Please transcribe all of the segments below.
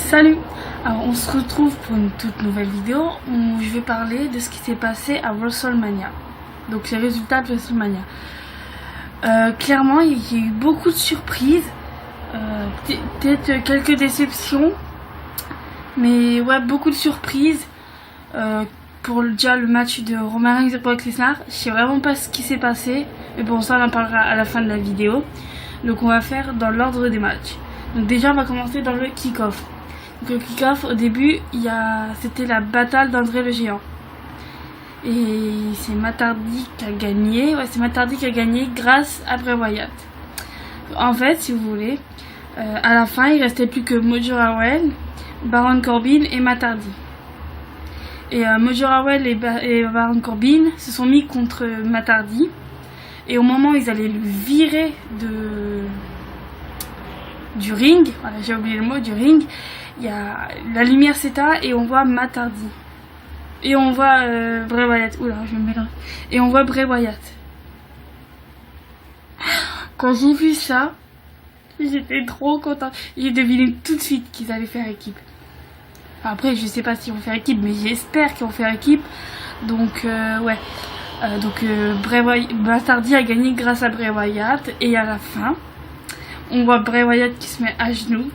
Salut. Alors on se retrouve pour une toute nouvelle vidéo où je vais parler de ce qui s'est passé à WrestleMania. Donc les résultats de WrestleMania. Clairement il y a eu beaucoup de surprises, peut-être quelques déceptions, mais ouais, beaucoup de surprises. Pour déjà le match de Roman Reigns et Brock Lesnar, je sais vraiment pas ce qui s'est passé, mais bon, ça on en parlera à la fin de la vidéo. Donc on va faire dans l'ordre des matchs. Donc déjà on va commencer dans le kick-off. Donc le kick-off, au début c'était la bataille d'André le Géant, et c'est Matt Hardy qui a gagné. Ouais, c'est Matt Hardy qui a gagné grâce à Bray Wyatt. En fait, si vous voulez, à la fin il restait plus que Mojo Rawley, Baron Corbin et Matt Hardy. Et Mojo Rawley et Baron Corbin se sont mis contre Matt Hardy. Et au moment où ils allaient le virer du ring, voilà, j'ai oublié le mot, du ring, la lumière s'éteint et on voit Matt Hardy. Et on voit Bray Wyatt. Oula, je me mélange. Et on voit Bray Wyatt. Quand j'ai vu ça, j'étais trop contente. J'ai deviné tout de suite qu'ils allaient faire équipe. Enfin, après, je sais pas s'ils vont faire équipe, mais j'espère qu'ils vont faire équipe. Donc, ouais. Matt Hardy a gagné grâce à Bray Wyatt. Et à la fin, on voit Bray Wyatt qui se met à genoux.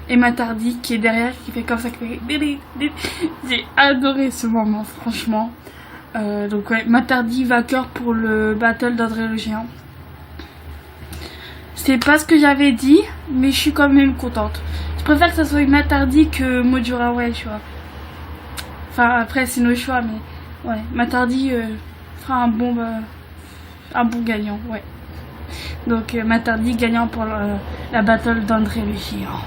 Et Matt Hardy qui est derrière, qui fait comme ça. J'ai adoré ce moment, franchement. Donc, ouais, Matt Hardy vainqueur pour le battle d'André le Géant. C'est pas ce que j'avais dit, mais je suis quand même contente. Je préfère que ça soit Matt Hardy que Mojo Rawley, tu vois. Enfin, après, c'est nos choix, mais ouais, Matt Hardy fera un bon gagnant, ouais. Donc, Matt Hardy gagnant pour la battle d'André le Géant.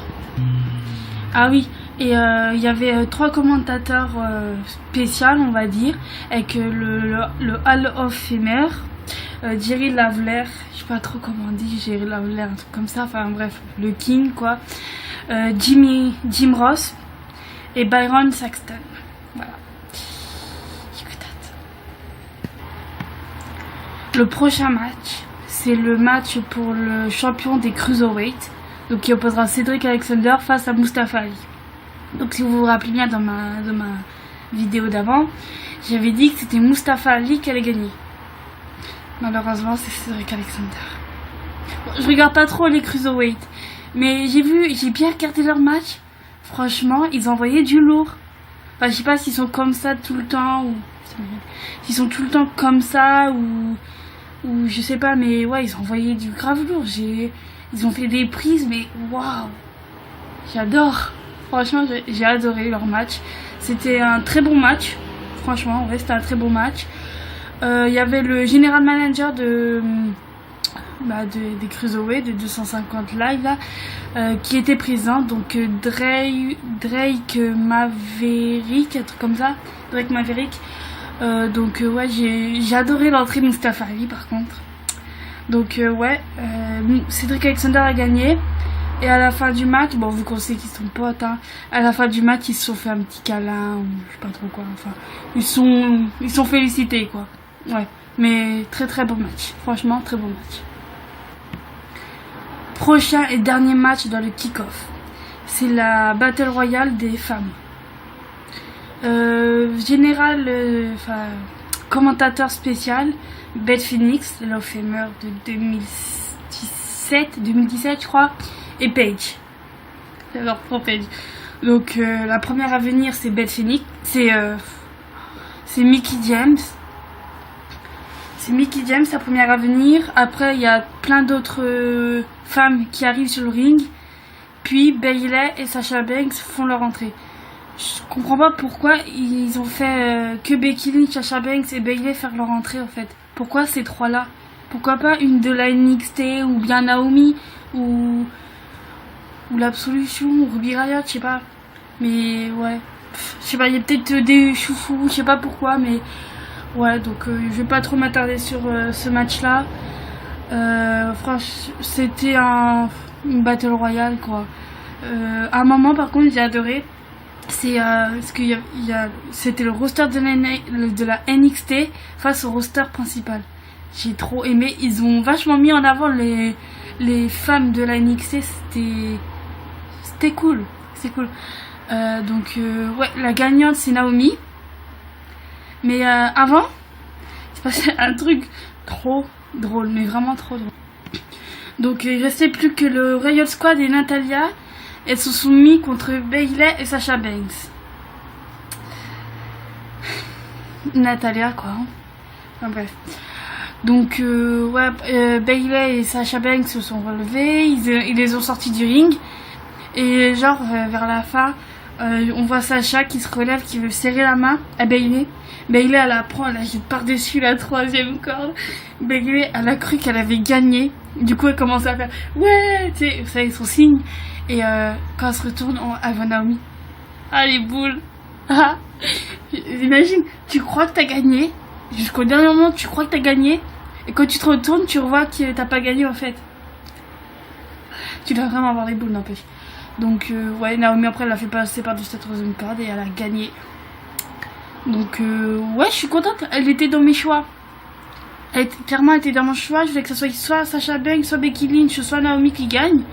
Ah oui, et il y avait 3 commentateurs spéciaux, on va dire, avec le Hall of Famer, Jerry Lawler, je sais pas trop comment on dit, Jerry Lawler, un truc comme ça, enfin bref, le King quoi, Jim Ross et Byron Saxton. Voilà. Le prochain match, c'est le match pour le champion des Cruiserweight, donc qui opposera Cedric Alexander face à Mustafa Ali. Donc si vous vous rappelez bien dans ma vidéo d'avant, j'avais dit que c'était Mustafa Ali qui allait gagner. Malheureusement, c'est Cedric Alexander. Bon, je regarde pas trop les Cruiserweight, mais j'ai bien regardé leur match. Franchement, ils envoyaient du lourd. Enfin, je sais pas s'ils sont comme ça tout le temps, ou s'ils sont tout le temps comme ça, ou je sais pas, mais ouais, ils envoyaient du grave lourd. Ils ont fait des prises, mais waouh, j'adore. Franchement, j'ai adoré leur match. C'était un très bon match. Franchement, ouais, c'était un très bon match. Il y avait le general manager des Cruiserweight, de 250 live là, qui était présent. Donc Drake Maverick, un truc comme ça. Drake Maverick. Donc ouais, j'ai adoré l'entrée de Mustafa Ali par contre. Donc ouais, Cedric Alexander a gagné. Et à la fin du match, bon, vu qu'on sait qu'ils sont potes, hein, à la fin du match, ils se sont fait un petit câlin, ou je sais pas trop quoi, enfin, ils sont félicités, quoi. Ouais, mais très très bon match, franchement, très bon match. Prochain et dernier match dans le kick-off, c'est la Battle Royale des femmes. Commentateur spécial, Beth Phoenix, Hall of Famer de 2017 je crois, et Paige. Alors pour Paige. Donc la première à venir c'est Beth Phoenix, c'est Mickie James. C'est Mickie James la première à venir. Après il y a plein d'autres femmes qui arrivent sur le ring. Puis Bayley et Sasha Banks font leur entrée. Je comprends pas pourquoi ils ont fait que Becky Lynch, Sasha Banks et Bayley faire leur entrée en fait. Pourquoi ces 3 là? Pourquoi pas une de la NXT ou bien Naomi ou l'Absolution ou Ruby Riott, je sais pas. Mais ouais, je sais pas, il y a peut-être des choufous, je sais pas pourquoi, mais ouais, donc je vais pas trop m'attarder sur ce match là. Franchement, c'était une Battle Royale quoi. À un moment par contre j'ai adoré. C'est c'était le roster de la NXT face au roster principal. J'ai trop aimé. Ils ont vachement mis en avant les femmes de la NXT. C'était c'était cool. C'est cool. Donc, ouais, la gagnante, c'est Naomi. Mais avant, il se passait un truc trop drôle, mais vraiment trop drôle. Donc, il restait plus que le Royal Squad et Natalia. Elles se sont mis contre Bayley et Sasha Banks. Natalia, quoi. Enfin, bref. Donc, ouais, Bayley et Sasha Banks se sont relevés. Ils les ont sortis du ring. Et genre, vers la fin, on voit Sasha qui se relève, qui veut serrer la main à Bayley. Bayley, elle la prend, elle la jette par-dessus la troisième corde. Bayley, elle a cru qu'elle avait gagné. Du coup, elle commence à faire ouais, tu sais, vous savez, son signe. Et quand elle se retourne, elle voit Naomi. Ah, les boules. Ah, imagine, tu crois que t'as gagné. Jusqu'au dernier moment, tu crois que t'as gagné. Et quand tu te retournes, tu revois que t'as pas gagné en fait. Tu dois vraiment avoir les boules, n'empêche. Donc, ouais, Naomi, après, elle a fait passer par-dessus cette troisième corde et elle a gagné. Donc, ouais, je suis contente. Elle était dans mes choix. Clairement, elle était dans mon choix. Je voulais que ce soit Sasha Banks, soit Becky Lynch, soit Naomi qui gagne.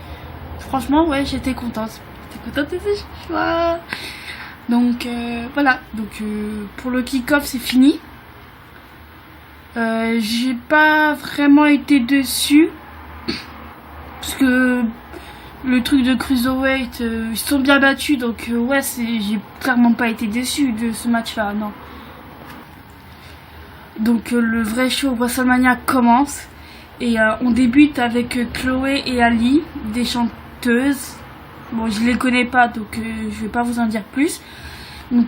Franchement, ouais, j'étais contente. J'étais contente de ces choix. Donc, voilà. Donc, pour le kick-off, c'est fini. J'ai pas vraiment été dessus. Parce que le truc de Cruiserweight, ils sont bien battus. Donc, ouais, j'ai clairement pas été déçue de ce match-là, non. Donc, le vrai show WrestleMania commence. Et on débute avec Chloé et Ali, des chanteuses. Bon, je les connais pas, donc je vais pas vous en dire plus. Donc,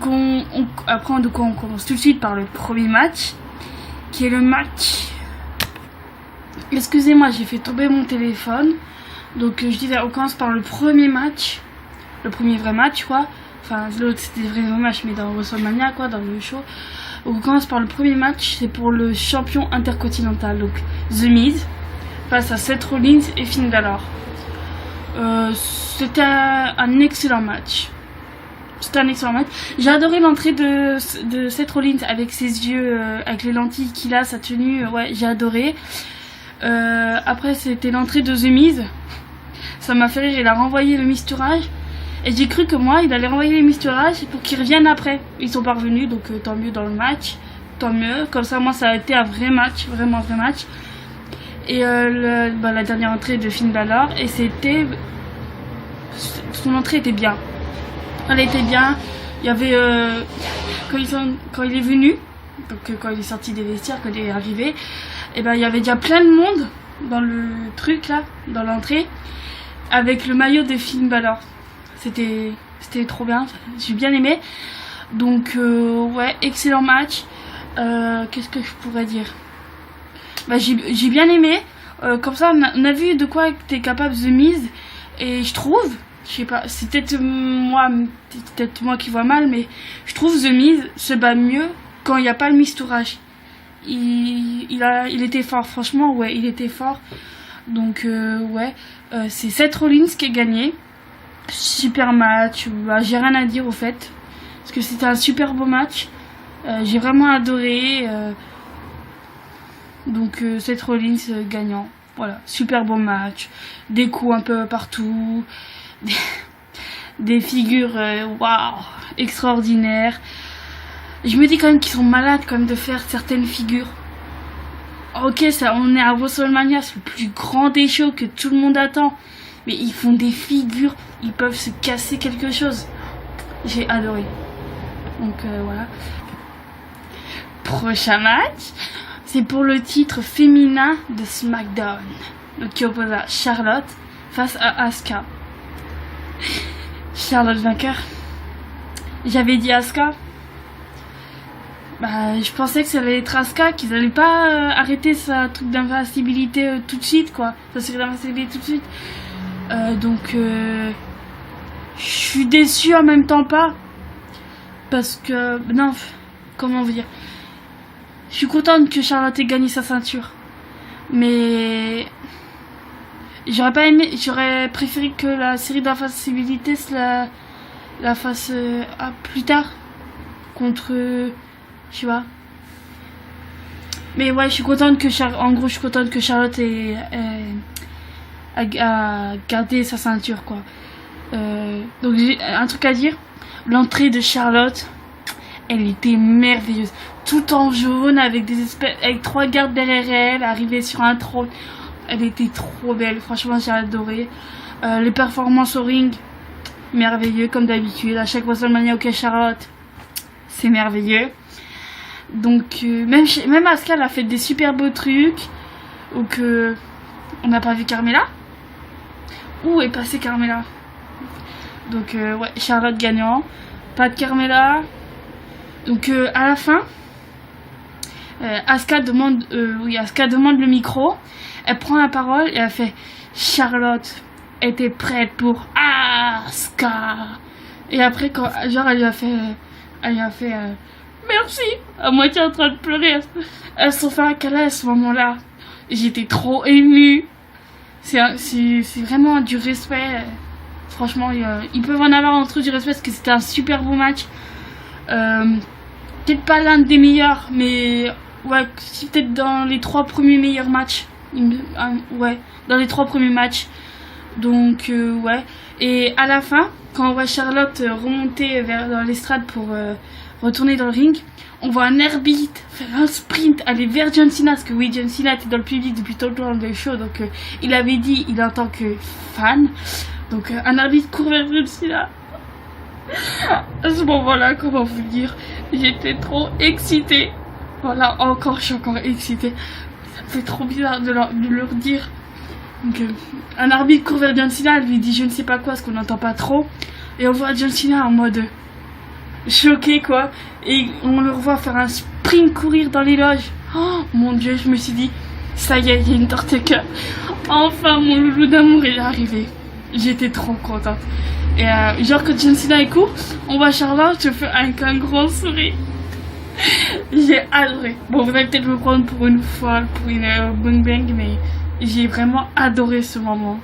après, on commence tout de suite par le premier match. Qui est le match... Excusez-moi, j'ai fait tomber mon téléphone. Donc je disais, on commence par le premier match. Le premier vrai match, quoi. Enfin, l'autre c'était le vrai match, mais dans WrestleMania, quoi, dans le show. Donc on commence par le premier match, c'est pour le champion intercontinental. Donc The Miz face à Seth Rollins et Finn Balor. C'était un excellent match. C'était un excellent match. J'ai adoré l'entrée de Seth Rollins avec ses yeux, avec les lentilles qu'il a, sa tenue. Ouais, j'ai adoré. Après, c'était l'entrée de The Miz. Ça m'a fait rire. Il a renvoyé le misturage. Et j'ai cru que moi, il allait renvoyer les misturages pour qu'ils reviennent après. Ils sont pas revenus, donc tant mieux dans le match. Tant mieux. Comme ça, moi, ça a été un vrai match. Vraiment un vrai match. Et la dernière entrée de Finn Balor. Et c'était... Son entrée était bien. Elle était bien. Il y avait... quand il est venu, donc quand il est sorti des vestiaires, quand il est arrivé, et ben il y avait déjà plein de monde dans le truc là, dans l'entrée, avec le maillot de Finn Balor. C'était trop bien. J'ai bien aimé. Donc ouais, excellent match. Qu'est-ce que je pourrais dire? Bah, j'ai bien aimé. Comme ça, on a vu de quoi t'es capable The Miz. Et je trouve, je sais pas, c'est peut-être moi qui vois mal, mais je trouve The Miz se bat mieux quand il n'y a pas le mistourage. Il était fort, franchement, ouais, il était fort. Donc, ouais, c'est Seth Rollins qui a gagné. Super match, bah, j'ai rien à dire au fait. Parce que c'était un super beau match. J'ai vraiment adoré. Donc, Seth Rollins gagnant. Voilà, super beau match. Des coups un peu partout. Des figures, waouh, extraordinaires. Je me dis quand même qu'ils sont malades quand même de faire certaines figures. Ok, ça, on est à WrestleMania, c'est le plus grand des shows que tout le monde attend. Mais ils font des figures, ils peuvent se casser quelque chose. J'ai adoré. Donc voilà. Prochain match, c'est pour le titre féminin de SmackDown. Donc qui opposa Charlotte face à Asuka. Charlotte vainqueur. J'avais dit Asuka. Bah, je pensais que ça allait être Asuka, qu'ils allaient pas arrêter sa truc d'invincibilité tout de suite, quoi. Sa série d'invincibilité tout de suite. Donc, je suis déçue en même temps pas. Parce que, non, comment vous dire. Je suis contente que Charlotte ait gagné sa ceinture. Mais, j'aurais préféré que la série d'invincibilité la fasse plus tard. Contre... Je sais pas. Mais ouais, je suis contente que Charlotte a gardé sa ceinture, quoi. Donc j'ai un truc à dire. L'entrée de Charlotte, elle était merveilleuse. Tout en jaune, avec avec 3 gardes derrière elle, arrivée sur un trône. Elle était trop belle, franchement j'ai adoré. Les performances au ring, merveilleux comme d'habitude. À chaque WrestleMania, ok Charlotte, c'est merveilleux. Donc même Asuka a fait des super beaux trucs. Donc on n'a pas vu Carmella. Où est passée Carmella? Donc ouais, Charlotte gagnant, pas de Carmella. Donc à la fin, Asuka demande le micro. Elle prend la parole et elle fait Charlotte était prête pour Asuka. Et après quand genre elle lui a fait merci, à moitié en train de pleurer. Elles se sont fait un câlin à ce moment-là. J'étais trop émue. C'est vraiment du respect. Franchement, ils peuvent en avoir entre eux du respect parce que c'était un super beau match. Peut-être pas l'un des meilleurs, mais ouais, c'est peut-être dans les 3 premiers meilleurs matchs. Ouais, dans les 3 premiers matchs. Donc ouais. Et à la fin, quand on voit Charlotte remonter dans l'estrade pour retourner dans le ring, on voit un arbitre faire un sprint, aller vers John Cena, parce que oui, John Cena était dans le public depuis tout le temps du show, donc il avait dit, il en tant que fan, donc un arbitre court vers John Cena. À ce moment-là, comment vous dire, j'étais trop excitée. Voilà, je suis encore excitée. Ça me fait trop bizarre de leur dire. Donc, un arbitre court vers John Cena, lui dit je ne sais pas quoi, parce qu'on n'entend pas trop, et on voit John Cena en mode choqué quoi, et on le revoit faire un sprint courir dans les loges. Oh mon dieu, je me suis dit ça y est, il y a une tortue cœur, enfin mon loulou d'amour est arrivé. J'étais trop contente. Et genre quand John Cena est court, on voit Charlotte, je fais avec un grand sourire. J'ai adoré. Bon, vous allez peut-être me prendre pour une folle, pour une bang bang, mais j'ai vraiment adoré ce moment.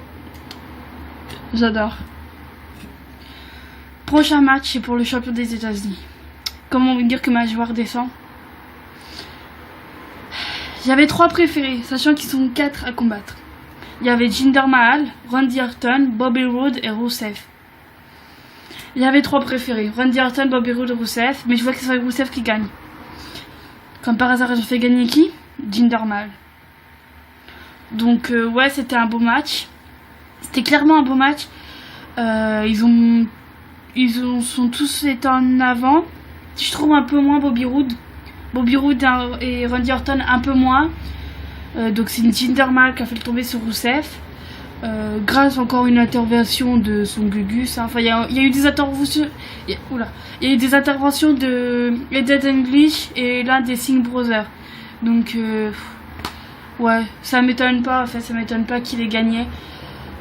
J'adore. Prochain match, c'est pour le champion des États-Unis. Comment vous dire que ma joie redescend? J'avais 3 préférés, sachant qu'ils sont 4 à combattre. Il y avait Jinder Mahal, Randy Orton, Bobby Roode et Rusev. Il y avait 3 préférés, Randy Orton, Bobby Roode et Rusev, mais je vois que c'est Rusev qui gagne. Comme par hasard, j'ai fait gagner qui? Jinder Mahal. Donc ouais, c'était un beau match. C'était clairement un beau match. Ils sont tous été en avant. Je trouve un peu moins Bobby Roode. Bobby Roode et Randy Orton un peu moins. Donc c'est une Jinder Mahal qui a fait le tomber sur Rusev. Grâce encore une intervention de son Gugus. Hein. Enfin, il y a eu des interventions. Il y a eu des interventions de Eddie English et l'un des Singh Brothers. Donc ouais, ça m'étonne pas. En fait, ça m'étonne pas qu'il ait gagné.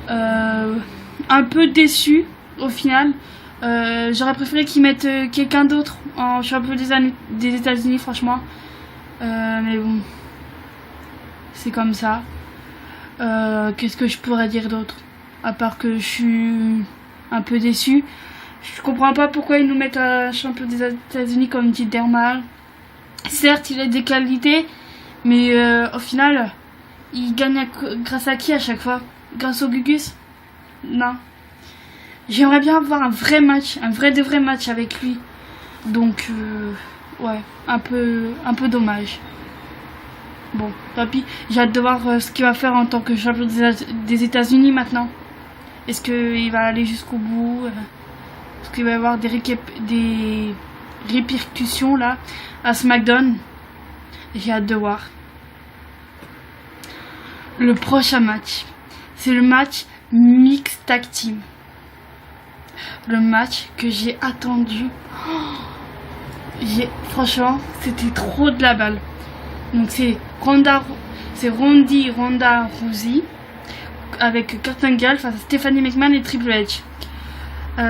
Un peu déçu au final. J'aurais préféré qu'ils mettent quelqu'un d'autre en champion des États-Unis, franchement. Mais bon, c'est comme ça. Qu'est-ce que je pourrais dire d'autre? À part que je suis un peu déçue. Je comprends pas pourquoi ils nous mettent un champion des États-Unis comme Jinder Mahal. Certes, il a des qualités, mais au final, il gagne grâce à qui à chaque fois? Grâce au Gugus? Non. J'aimerais bien avoir un vrai match, un vrai de vrai match avec lui. Donc, ouais, un peu dommage. Bon, tant pis. J'ai hâte de voir ce qu'il va faire en tant que champion des États-Unis maintenant. Est-ce qu'il va aller jusqu'au bout? Est-ce qu'il va y avoir des répercussions là à SmackDown? J'ai hâte de voir. Le prochain match, c'est le match Mixed Tag Team. Le match que j'ai attendu. Franchement, c'était trop de la balle. Donc c'est Ronda Rousey avec Kurt Angle face à Stephanie McMahon et Triple H.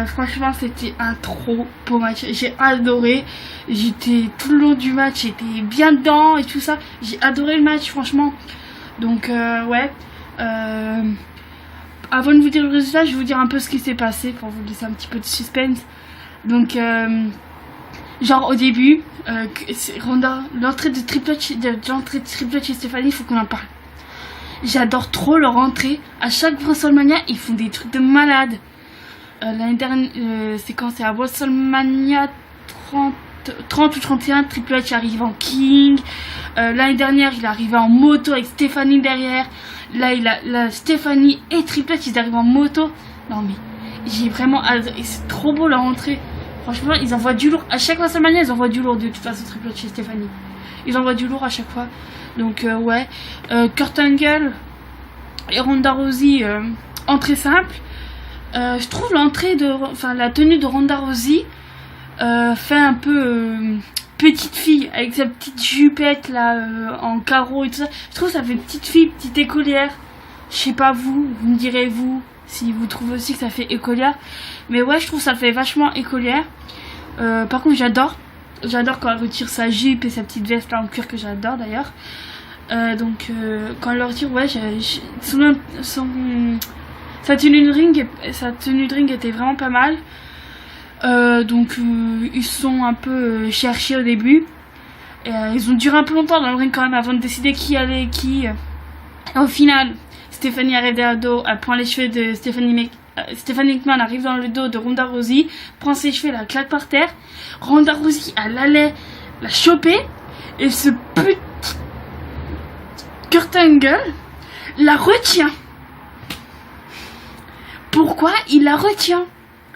Franchement, c'était un trop beau match. J'ai adoré. J'étais tout le long du match, j'étais bien dedans et tout ça. J'ai adoré le match, franchement. Donc ouais. Avant de vous dire le résultat, je vais vous dire un peu ce qui s'est passé pour vous laisser un petit peu de suspense. Donc, genre au début, l'entrée de Triple H et Stéphanie, il faut qu'on en parle. J'adore trop leur entrée. À chaque WrestleMania, ils font des trucs de malade. L'année dernière, c'est quand c'est à WrestleMania 30 ou 31, Triple H arrive en King. L'année dernière, il est arrivé en moto avec Stéphanie derrière. Là, Stéphanie et Triple H, ils arrivent en moto. Non mais, j'ai vraiment... C'est trop beau la rentrée. Franchement, ils envoient du lourd. À chaque WrestleMania, ils envoient du lourd de toute façon, Triple H et Stéphanie. Ils envoient du lourd à chaque fois. Donc, ouais. Kurt Angle et Ronda Rousey, entrée simple. Je trouve la tenue de Ronda Rousey fait un peu petite fille avec sa petite jupette là en carreau et tout ça. Je trouve que ça fait petite fille, petite écolière. Je sais pas vous me direz vous si vous trouvez aussi que ça fait écolière. Mais ouais, je trouve que ça fait vachement écolière. Par contre, j'adore quand elle retire sa jupe et sa petite veste là en cuir que j'adore d'ailleurs. Donc quand elle le retire, ouais, sa tenue de ring était vraiment pas mal. Donc ils se sont un peu cherchés au début. Ils ont duré un peu longtemps dans le ring quand même avant de décider qui allait qui. Au final, Stéphanie arrive derrière le dos, elle prend les cheveux de Stephanie McMahon arrive dans le dos de Ronda Rousey, prend ses cheveux, la claque par terre. Ronda Rousey, elle allait la choper et ce petit Kurt Angle la retient. Pourquoi il la retient?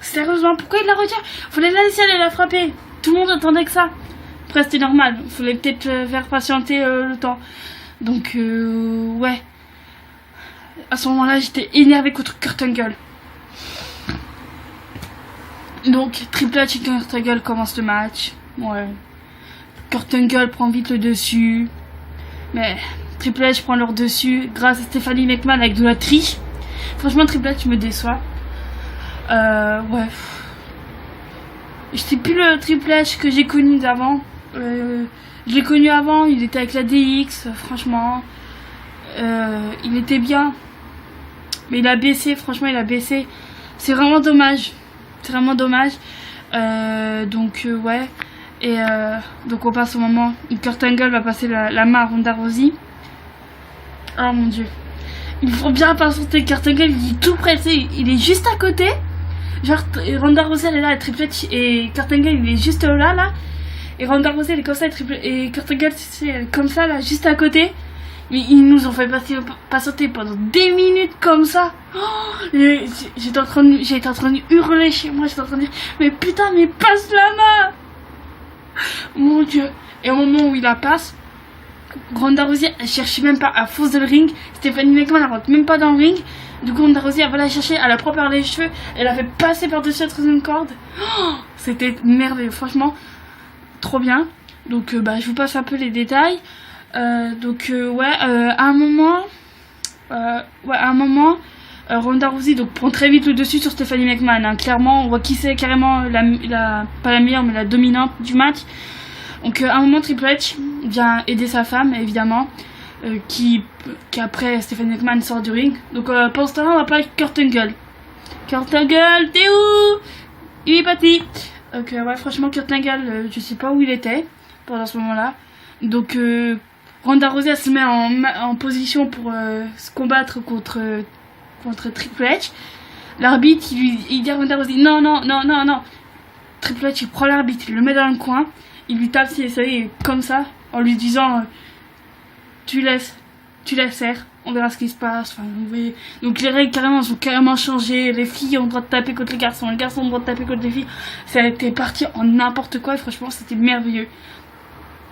Sérieusement, pourquoi il la retient? Fallait la laisser aller la frapper. Tout le monde attendait que ça. Après, c'était normal. Il fallait peut-être faire patienter le temps. Donc, ouais. À ce moment-là, j'étais énervée contre Kurt Angle. Donc, Triple H et Kurt Angle commencent le match. Ouais. Kurt Angle prend vite le dessus. Mais Triple H prend leur dessus grâce à Stephanie McMahon avec de la triche. Franchement, Triple H me déçoit. Ouais. Je sais plus le Triple H que j'ai connu d'avant. Je l'ai connu avant, il était avec la DX, franchement. Il était bien. Mais il a baissé, franchement, il a baissé. C'est vraiment dommage. C'est vraiment dommage. Donc, ouais. Et donc, on passe au moment où Kurt Angle va passer la main à Ronda Rousey. Oh mon dieu. Il faut bien patienter. Kurt Angle, il est tout près, il est juste à côté. Genre, Ronda Rousey, elle est là, et Triple H, et Kurt Angle, il est juste là. Et Ronda Rousey, elle est comme ça, et Kurt Angle, elle est comme ça, là, juste à côté. Mais ils nous ont fait patienter pendant des minutes comme ça. Oh, j'étais en train de hurler chez moi, j'étais en train de dire, mais putain, mais passe la main. Mon dieu. Et au moment où il la passe, Ronda Rousey, elle cherchait même pas à force de le ring. Stephanie McMahon, elle rentre même pas dans le ring. Du coup, Ronda Rousey, elle va la chercher, elle a propre par les cheveux, elle a fait passer par-dessus la troisième corde. Oh, c'était merveilleux, franchement, trop bien. Donc, je vous passe un peu les détails. Ouais, à un moment, Ronda Rousey donc prend très vite le dessus sur Stephanie McMahon. Hein. Clairement, on voit qui c'est carrément pas la meilleure, mais la dominante du match. Donc, à un moment, Triple H vient aider sa femme, évidemment. Qui après Stephanie McMahon sort du ring. Donc pendant ce temps-là, on va parler de Kurt Angle. Kurt Angle, t'es où? Il est parti. Donc ouais, franchement, Kurt Angle, je sais pas où il était pendant ce moment-là. Donc Ronda Rousey se met en position pour se combattre contre Triple H. L'arbitre, il dit à Ronda Rousey, non. Triple H, il prend l'arbitre, il le met dans le coin, il lui tape si ça y est, comme ça, en lui disant... Tu laisses faire, on verra ce qui se passe. Enfin, donc les règles ont carrément changé. Les filles ont le droit de taper contre les garçons ont le droit de taper contre les filles. Ça a été parti en n'importe quoi et franchement c'était merveilleux.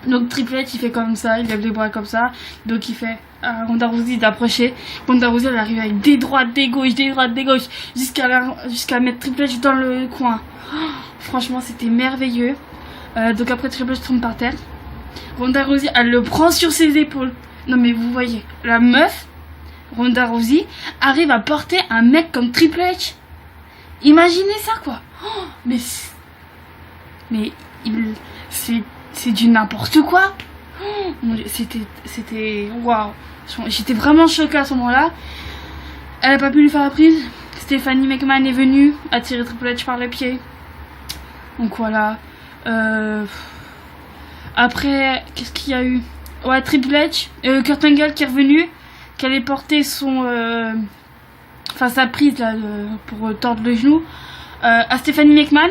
Donc Triple H il fait comme ça, il lève les bras comme ça. Donc il fait à Ronda Rousey d'approcher. Ronda Rousey elle arrive avec des droites, des gauches, jusqu'à mettre Triple H dans le coin. Oh, franchement c'était merveilleux. Donc après Triple H tombe par terre. Ronda Rousey, elle le prend sur ses épaules. Non mais vous voyez, la meuf, Ronda Rousey, arrive à porter un mec comme Triple H. Imaginez ça quoi. Oh, c'est du n'importe quoi. Oh, mon Dieu, c'était waouh. J'étais vraiment choquée à ce moment-là. Elle a pas pu lui faire la prise. Stephanie McMahon est venue attirer Triple H par les pieds. Donc voilà. Après, qu'est-ce qu'il y a eu? Ouais, Triple H, Kurt Angle qui est revenu, qui allait porter sa prise là pour tordre le genou. à Stephanie McMahon.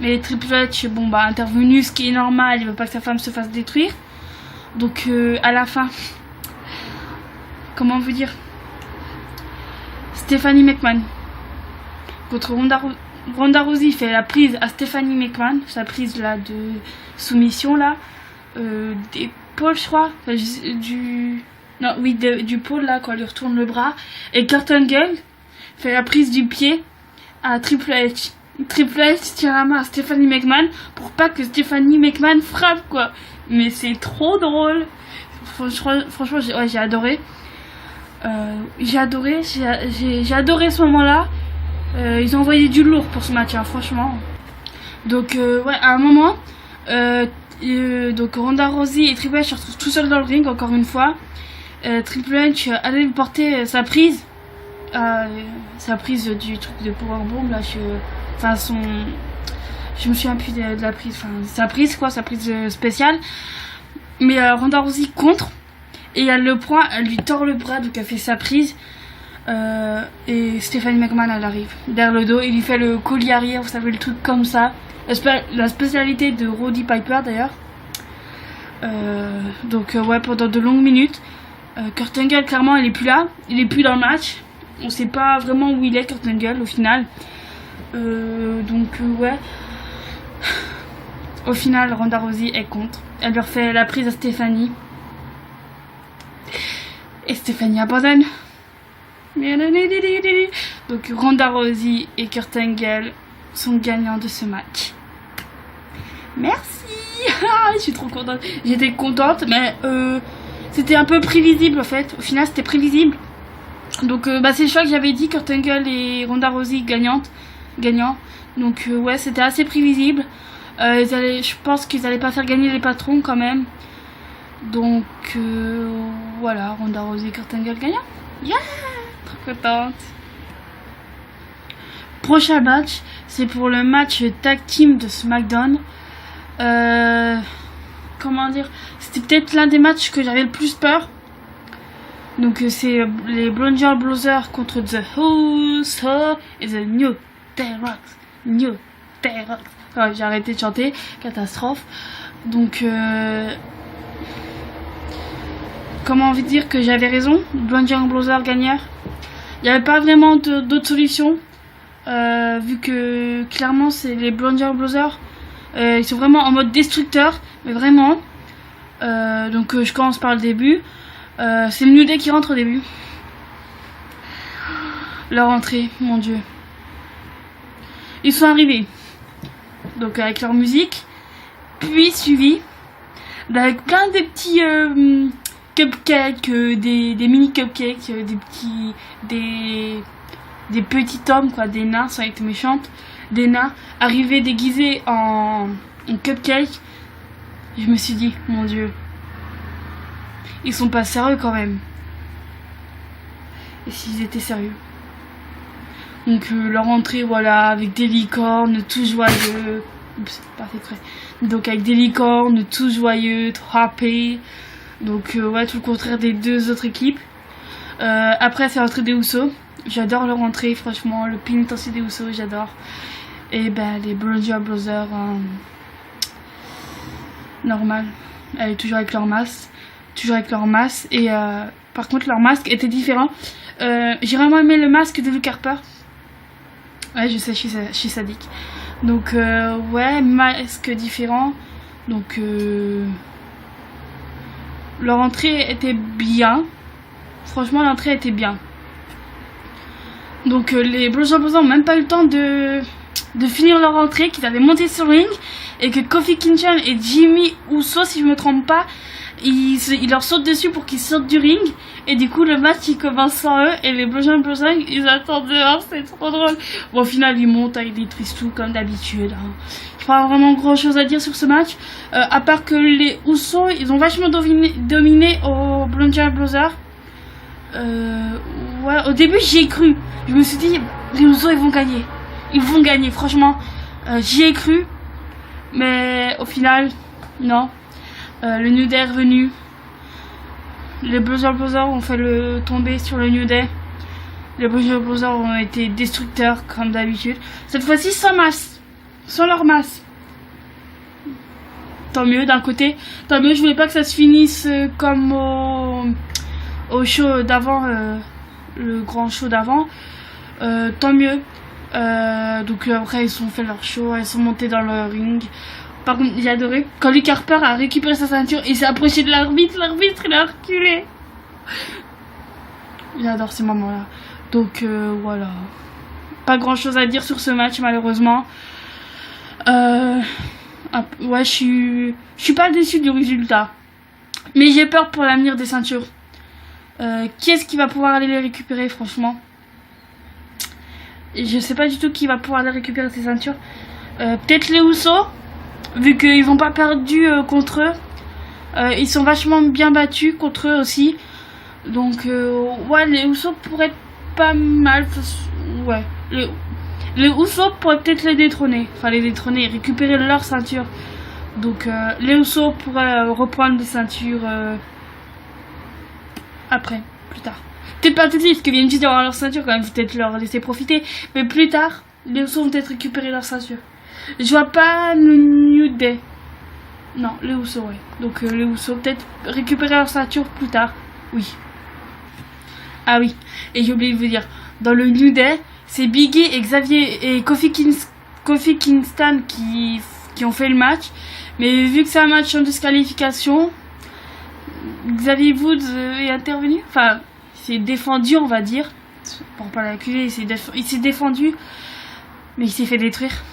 Mais Triple H, bon bah intervenu, ce qui est normal, il veut pas que sa femme se fasse détruire. Donc à la fin, comment vous dire, Stephanie McMahon contre Ronda Rousey fait la prise à Stephanie McMahon, sa prise là de soumission là, d'épaule je crois, enfin, du pôle là quand elle lui retourne le bras. Et Kurt Angle fait la prise du pied à Triple H. Triple H tient la main à Stephanie McMahon pour pas que Stephanie McMahon frappe quoi. Mais c'est trop drôle. Franchement j'ai adoré. J'ai adoré ce moment là. Ils ont envoyé du lourd pour ce match hein, franchement. Donc ouais, à un moment donc Ronda Rousey et Triple H se retrouvent tout seuls dans le ring encore une fois. Triple H allait lui porter sa prise du truc de Powerbomb là, je me souviens plus de la prise, enfin sa prise spéciale. Mais Ronda Rousey contre et elle lui tord le bras, donc elle fait sa prise. Et Stephanie McMahon elle arrive derrière le dos et lui fait le collier arrière, vous savez, le truc comme ça, la spécialité de Roddy Piper d'ailleurs. Donc ouais, pendant de longues minutes. Kurt Angle clairement il est plus là, il est plus dans le match, on sait pas vraiment où il est Kurt Angle au final. Donc ouais, au final Ronda Rousey est contre, elle lui refait la prise à Stephanie et Stephanie abandonne. Donc Ronda Rousey et Kurt Angle sont gagnants de ce match. Merci. Je suis trop contente. J'étais contente, mais c'était un peu prévisible en fait. Au final, c'était prévisible. Donc bah, c'est le choix que j'avais dit, Kurt Angle et Ronda Rousey gagnants. Donc ouais, c'était assez prévisible. Je pense qu'ils allaient pas faire gagner les patrons quand même. Donc voilà, Ronda Rousey et Kurt Angle gagnants. Yeah, trop contente. Prochain match, c'est pour le match tag team de SmackDown. Comment dire, c'était peut-être l'un des matchs que j'avais le plus peur. Donc c'est les Bludgeon Brothers contre The Usos et The New Day Rocks. Ouais, j'ai arrêté de chanter, catastrophe. Donc comment vous dire que j'avais raison, Bludgeon Brothers gagnèrent. Il n'y avait pas vraiment d'autres solutions, vu que clairement c'est les Bludgeon Brothers. Ils sont vraiment en mode destructeur, mais vraiment. Donc je commence par le début. C'est le New Day qui rentre au début. Leur entrée, mon dieu. Ils sont arrivés, donc avec leur musique, puis suivi d'avec plein de petits cupcakes, des mini cupcakes, des petits hommes quoi, des nains, ça a été méchante, des nains arrivés déguisés en cupcake. Je me suis dit, mon dieu, ils sont pas sérieux quand même. Et s'ils étaient sérieux? Donc leur entrée, voilà, avec des licornes, tout joyeux. Oups, pas fait près. Donc avec des licornes, tout joyeux, trop happy. Donc ouais, tout le contraire des deux autres équipes. Après c'est l'entrée des Usos. J'adore leur entrée, franchement, le pénitencier des Usos, j'adore. Et ben les Bludgeon Brothers, normal. Elle est toujours avec leur masque. Et par contre leur masque était différent. J'ai vraiment aimé le masque de Luke Harper. Ouais, je sais, je suis sadique. Donc ouais, masque différent. Donc leur entrée était bien. Franchement l'entrée était bien. Donc les Bludgeon Brothers n'ont même pas eu le temps de finir leur entrée, qu'ils avaient monté sur le ring. Et que Kofi Kingston et Jimmy Uso, si je me trompe pas, ils leur sautent dessus pour qu'ils sortent du ring. Et du coup le match il commence sans eux. Et les Bludgeon Brothers ils attendent dehors, c'est trop drôle. Bon, au final ils montent, ils détruisent tout comme d'habitude. J'ai pas vraiment grand chose à dire sur ce match. À part que les Usos ils ont vachement dominé aux Bludgeon Brothers. Ouais, au début j'y ai cru. Je me suis dit les Usos ils vont gagner. Franchement j'y ai cru. Mais au final non. Le New Day est revenu. Les Bludgeon Brothers ont fait le tomber sur le New Day. Les prochains opposants ont été destructeurs comme d'habitude. Cette fois-ci sans masse. Sans leur masse. Tant mieux d'un côté. Tant mieux, je voulais pas que ça se finisse comme au show d'avant. Le grand show d'avant. Tant mieux. Donc après ils ont fait leur show. Ils sont montés dans le ring. Par contre j'ai adoré. Quand Luke Harper a récupéré sa ceinture, il s'est approché de l'arbitre. L'arbitre il a reculé. J'adore ces moments là. Donc voilà. Pas grand chose à dire sur ce match malheureusement. Ouais, je suis pas déçue du résultat. Mais j'ai peur pour l'avenir des ceintures. Qui est-ce qui va pouvoir aller les récupérer franchement? Je sais pas du tout qui va pouvoir aller récupérer ces ceintures. Peut-être les Usos. Vu qu'ils n'ont pas perdu contre eux. Ils sont vachement bien battus contre eux aussi. Donc ouais, les Usos pourraient être pas mal. Ouais, les Usos pourraient peut-être les détrôner. Enfin les détrôner et récupérer leur ceinture. Donc les Usos pourraient reprendre des ceintures après, plus tard. Peut-être pas tout de suite, parce qu'ils viennent juste d'avoir leur ceinture quand même. Peut-être leur laisser profiter. Mais plus tard, les Usos vont peut-être récupérer leur ceinture. Je vois pas le New Day. Non, les Usos, ouais. Donc les Usos peut-être récupérer leur ceinture plus tard. Oui. Ah oui, et j'ai oublié de vous dire, dans le New Day, c'est Biggie et Xavier et Kofi Kingston qui ont fait le match. Mais vu que c'est un match en disqualification, Xavier Woods est intervenu. Enfin, il s'est défendu, on va dire. Pour pas l'accuser, il s'est défendu. Mais il s'est fait détruire.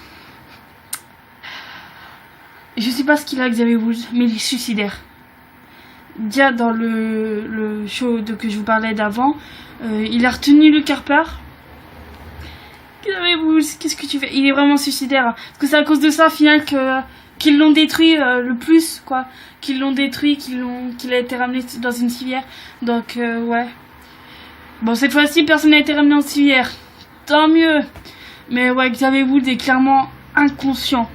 Je sais pas ce qu'il a Xavier Woods, mais il est suicidaire. Déjà dans le show que je vous parlais d'avant, il a retenu Luke Harper. Xavier Woods, qu'est-ce que tu fais? Il est vraiment suicidaire. Hein. Parce que c'est à cause de ça, au final, qu'ils l'ont détruit le plus, quoi. Qu'ils l'ont détruit, qu'il a été ramené dans une civière. Donc, ouais. Bon, cette fois-ci, personne n'a été ramené en civière. Tant mieux. Mais ouais, Xavier Woods est clairement inconscient.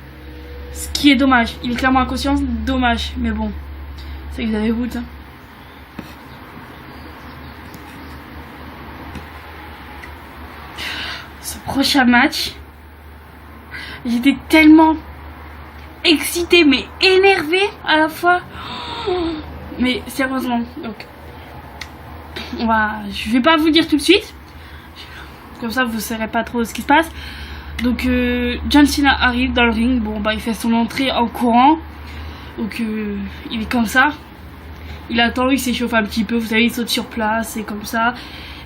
Ce qui est dommage. Il est clairement inconscient, dommage. Mais bon, c'est Xavier Woods. Hein. Ce prochain match, j'étais tellement excitée mais énervée à la fois. Mais sérieusement, donc je vais pas vous dire tout de suite. Comme ça, vous saurez pas trop ce qui se passe. Donc John Cena arrive dans le ring. Bon bah il fait son entrée en courant. Donc il est comme ça. Il attend, il s'échauffe un petit peu. Vous savez, il saute sur place et comme ça.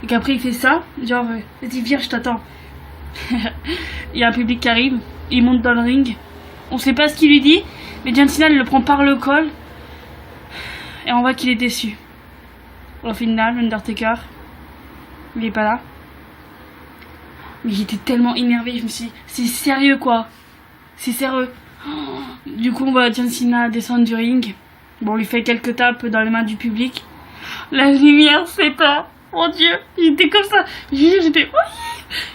Et qu'après il fait ça. Genre vas-y viens, je t'attends. Il y a un public qui arrive. Il monte dans le ring. On sait pas ce qu'il lui dit. Mais John Cena le prend par le col. Et on voit qu'il est déçu. Au final, Undertaker, il est pas là. Mais j'étais tellement énervée, je me suis dit, c'est sérieux quoi. C'est sérieux. Du coup, on voit John Cena descendre du ring. Bon, on lui fait quelques tapes dans les mains du public. La lumière s'éteint. Mon dieu, j'étais comme ça.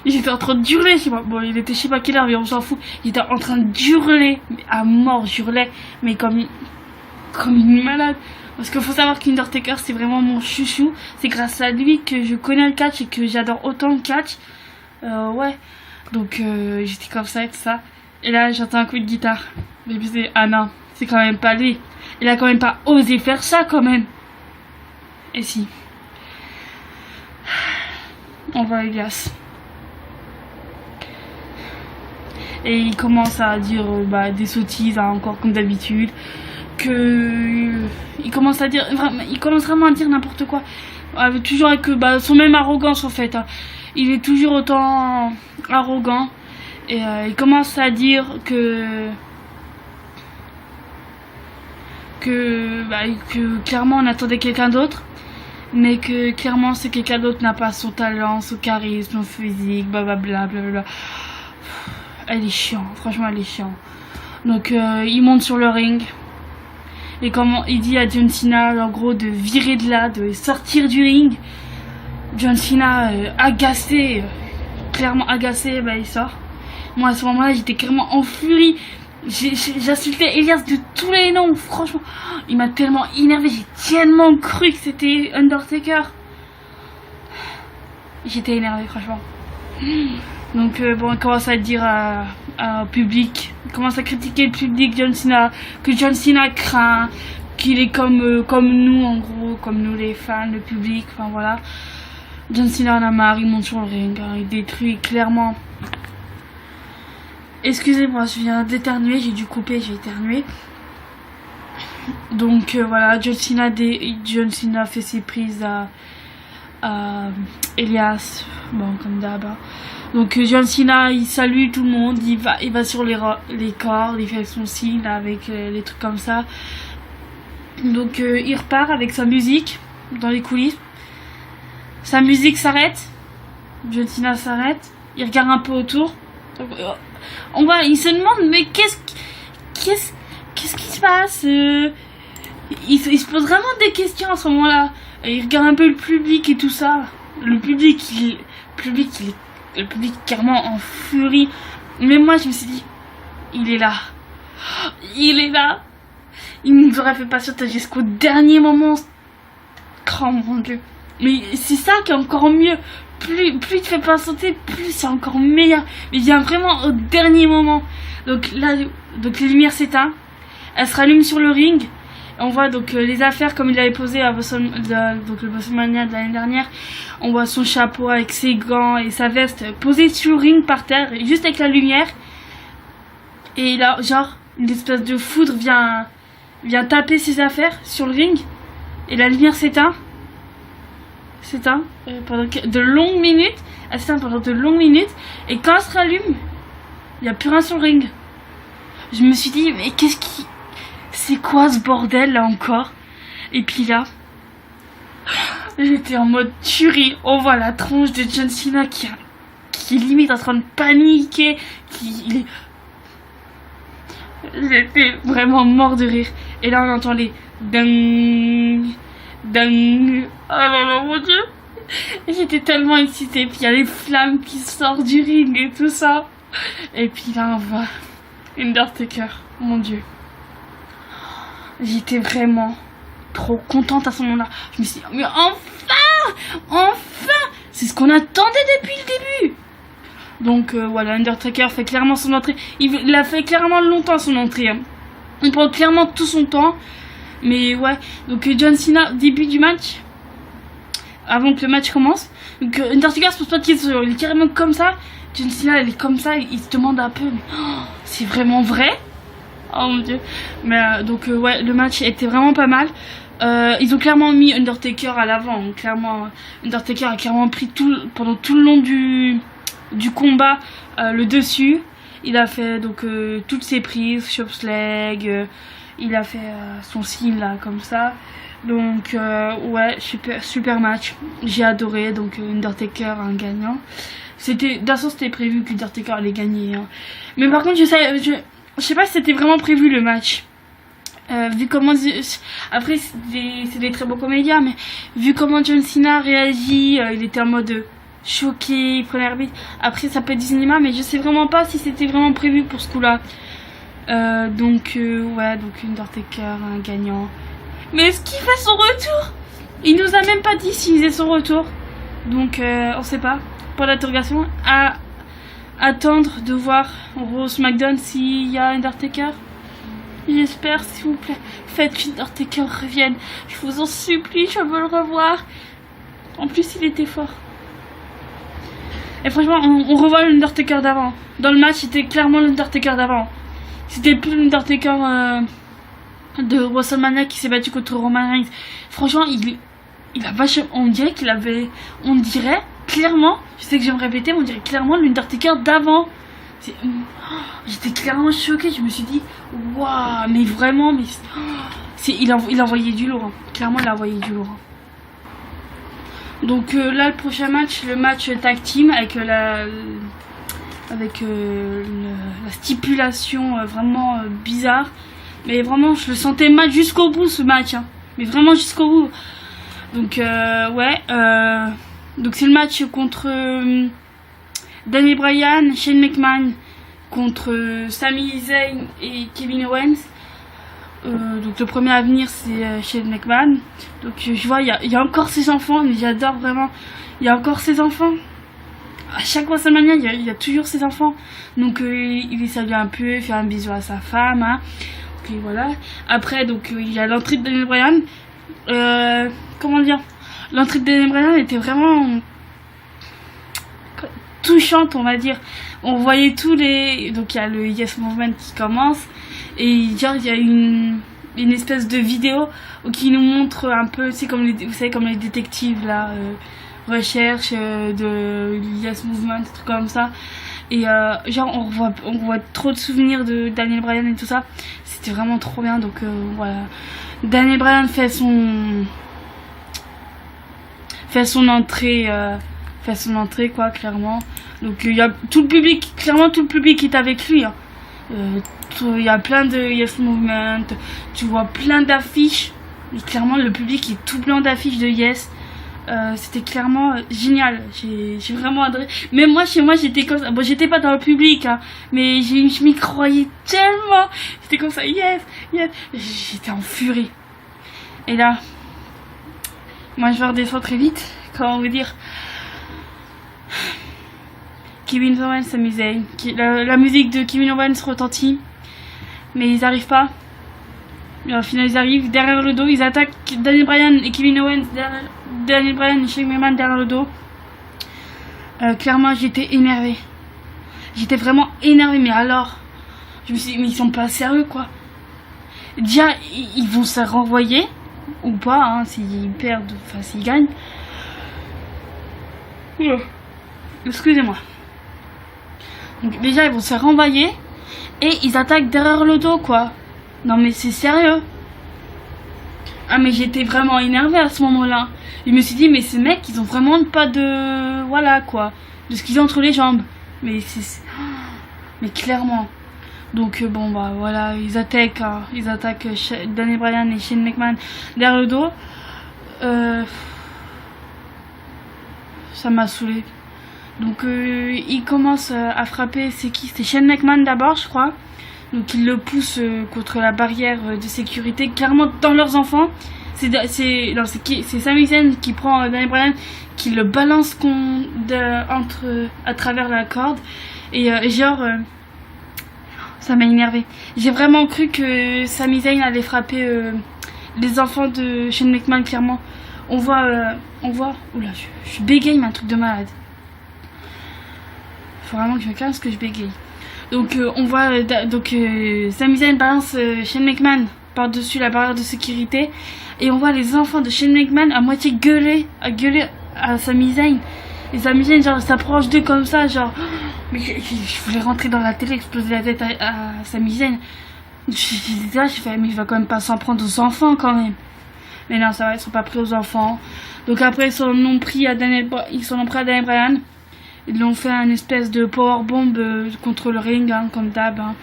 J'étais en train d'hurler, je sais pas. Bon, il était je sais pas quelle heure, mais on s'en fout. Il était en train d'hurler. À mort, j'hurlais. Mais comme une malade. Parce qu'il faut savoir qu'Undertaker, c'est vraiment mon chouchou. C'est grâce à lui que je connais le catch et que j'adore autant le catch. Ouais. Donc, j'étais comme ça et tout ça. Et là, j'entends un coup de guitare. Mais je me disais, ah non, c'est quand même pas lui. Il a quand même pas osé faire ça, quand même. Et si. On voit Elias. Et il commence à dire des sottises, hein, encore comme d'habitude. Il commence vraiment à dire n'importe quoi. Toujours avec son même arrogance en fait. Hein. Il est toujours autant arrogant. Et il commence à dire que clairement on attendait quelqu'un d'autre. Mais que clairement ce quelqu'un d'autre n'a pas son talent, son charisme, son physique, blablabla. Elle est chiant, franchement elle est chiant. Donc il monte sur le ring. Et comment il dit à John Cena en gros de virer de là, de sortir du ring. John Cena agacé, clairement agacé, il sort. Moi à ce moment là j'étais clairement en furie. J'insultais Elias de tous les noms, franchement. Il m'a tellement énervé, j'ai tellement cru que c'était Undertaker. J'étais énervée, franchement. Donc bon, il commence à dire au public, il commence à critiquer le public John Cena, que John Cena craint, qu'il est comme nous en gros, comme nous les fans, le public, enfin voilà. John Cena en a marre, il monte sur le ring, hein, il détruit clairement. Excusez-moi, je viens d'éternuer, j'ai dû couper, j'ai éternué. Donc voilà, John Cena fait ses prises à Elias, bon comme d'hab. Hein. Donc John Cena il salue tout le monde, il va sur les cordes, il fait son signe avec les trucs comme ça. Donc il repart avec sa musique dans les coulisses. Sa musique s'arrête, John Cena s'arrête, il regarde un peu autour. Donc, on voit, il se demande mais qu'est-ce qui se passe il se pose vraiment des questions à ce moment-là. Il regarde un peu le public et tout ça. Le public clairement en furie. Mais moi je me suis dit, il est là. Il est là. Il nous aurait fait patienter jusqu'au dernier moment. Oh mon dieu. Mais c'est ça qui est encore mieux. Plus il te fait patienter, plus c'est encore meilleur. Mais il vient vraiment au dernier moment. Donc là, donc les lumières s'éteignent. Elle se rallume sur le ring. On voit donc les affaires comme il avait posé à donc le WrestleMania de l'année dernière. On voit son chapeau avec ses gants et sa veste posée sur le ring par terre, juste avec la lumière. Et là, genre, une espèce de foudre vient taper ses affaires sur le ring. Et la lumière s'éteint. Pendant de longues minutes. Elle s'éteint pendant de longues minutes. Et quand elle se rallume, il n'y a plus rien sur le ring. Je me suis dit, mais c'est quoi ce bordel là encore? Et puis là, j'étais en mode tuerie. On voit la tronche de John Cena qui est limite en train de paniquer. J'étais vraiment mort de rire. Et là on entend les ding, ding. Oh là là mon dieu. J'étais tellement excitée. Puis il y a les flammes qui sortent du ring et tout ça. Et puis là on voit Undertaker. Mon dieu. J'étais vraiment trop contente à ce moment-là. Je me suis dit, mais enfin, c'est ce qu'on attendait depuis le début. Donc voilà, Undertaker fait clairement son entrée. Il a fait clairement longtemps son entrée. Hein. Il prend clairement tout son temps. Mais ouais, donc John Cena, début du match, avant que le match commence. Donc Undertaker se pose pas de questions, il est carrément comme ça. John Cena, il est comme ça, il se demande un peu, mais c'est vraiment vrai? Oh mon dieu. Mais donc ouais, le match était vraiment pas mal. Ils ont clairement mis Undertaker à l'avant. Clairement, Undertaker a clairement pris pendant tout le long du combat le dessus. Il a fait donc toutes ses prises, chop's leg, il a fait son signe là comme ça. Donc ouais, super match. J'ai adoré. Donc Undertaker un gagnant. D'abord c'était prévu qu'Undertaker allait gagner. Hein. Mais par contre je sais pas si c'était vraiment prévu le match. Vu comment après c'est des très beaux comédiens, mais vu comment John Cena réagit, il était en mode choqué, il prenait l'arbitre. Après ça peut être du cinéma, mais je sais vraiment pas si c'était vraiment prévu pour ce coup-là. Donc ouais, donc Undertaker un gagnant. Mais est-ce qu'il fait son retour? Il nous a même pas dit s'il faisait son retour. Donc on sait pas. Pour l'interrogation, à attendre de voir Raw SmackDown s'il y a Undertaker. J'espère, s'il vous plaît, faites qu'Undertaker revienne. Je vous en supplie, je veux le revoir. En plus, il était fort. Et franchement, on revoit l'Undertaker d'avant. Dans le match, c'était clairement l'Undertaker d'avant. C'était plus l'Undertaker de WrestleMania qui s'est battu contre Roman Reigns. Franchement, il a vachement... On dirait clairement, je sais que je vais me répéter, mais on dirait clairement l'Undertaker d'avant. J'étais clairement choquée, je me suis dit, waouh, mais vraiment, mais il a envoyé du lourd. Hein. Clairement, il a envoyé du lourd. Hein. Donc là, le prochain match, le match tag team avec la stipulation vraiment bizarre. Mais vraiment, je le sentais mal jusqu'au bout ce match. Hein. Mais vraiment jusqu'au bout. Donc ouais. Donc c'est le match contre Daniel Bryan, Shane McMahon contre Sami Zayn et Kevin Owens. Donc le premier à venir c'est Shane McMahon. Donc je vois il y a encore ses enfants, mais j'adore vraiment. Il y a encore ses enfants. À chaque WrestleMania il y a toujours ses enfants. Donc il les salue un peu, fait un bisou à sa femme. Hein. Ok voilà. Après donc il y a l'entrée de Daniel Bryan. Comment dire, l'entrée de Daniel Bryan était vraiment touchante, on va dire. On voyait tous les... Donc il y a le Yes Movement qui commence. Et genre il y a une espèce de vidéo qui nous montre un peu, c'est comme vous savez, comme les détectives là, recherche de Yes Movement, des trucs comme ça. Et genre on voit trop de souvenirs de Daniel Bryan et tout ça. C'était vraiment trop bien. Donc voilà. Daniel Bryan fait son entrée quoi, clairement. Donc il y a tout le public, clairement tout le public est avec lui. Hein. Il y a plein de Yes Movement, tu vois plein d'affiches. Et clairement le public est tout plein d'affiches de Yes. C'était clairement génial. J'ai vraiment adoré. Même moi chez moi j'étais comme ça. Bon j'étais pas dans le public hein, mais je m'y croyais tellement. J'étais comme ça, yes, yes. J'étais en furie. Et là, moi je vais redescendre très vite. Comment vous dire, Kevin Owens s'amusait. La musique de Kevin Owens retentit. Mais ils arrivent pas. Et au final ils arrivent derrière le dos. Ils attaquent Daniel Bryan et Kevin Owens. Daniel Bryan et Shane McMahon derrière le dos. Clairement j'étais énervée. J'étais vraiment énervée. Mais alors, je me suis dit mais ils sont pas sérieux quoi. Déjà ils vont se renvoyer. Ou pas hein, s'ils perdent. Enfin s'ils gagnent. Excusez-moi. Donc déjà ils vont se renvoyer. Et ils attaquent derrière le dos quoi. Non mais c'est sérieux. Ah mais j'étais vraiment énervée à ce moment-là. Je me suis dit mais ces mecs ils ont vraiment pas de... Voilà quoi. De ce qu'ils ont entre les jambes. Mais c'est... Mais clairement. Donc bon bah voilà. Ils attaquent Daniel Bryan et Shane McMahon derrière le dos. Ça m'a saoulé. Donc il commence à frapper, c'est qui? C'est Shane McMahon d'abord je crois. Donc il le pousse contre la barrière de sécurité, clairement dans leurs enfants. C'est Sami Zayn qui prend Daniel Bryan, qui le balance à travers la corde. Et genre, ça m'a énervé. J'ai vraiment cru que Sami Zayn allait frapper les enfants de Shane McMahon, clairement. On voit, oula, je bégaye, mais un truc de malade. Faut vraiment que je me calme parce que je bégaye. Donc on voit Sami Zayn balance Shane McMahon par-dessus la barrière de sécurité. Et on voit les enfants de Shane McMahon à moitié gueuler à Sami Zayn. Et Sami Zayn genre s'approche d'eux comme ça, genre... Mais je voulais rentrer dans la télé, exploser la tête à Sami Zayn. J'étais là, j'ai fait mais il va quand même pas s'en prendre aux enfants quand même. Mais non, ça va, ils sont pas pris aux enfants. Donc après ils s'en ont pris à Daniel Bryan. Ils l'ont fait un espèce de powerbomb contre le ring, hein, comme d'hab. Hein.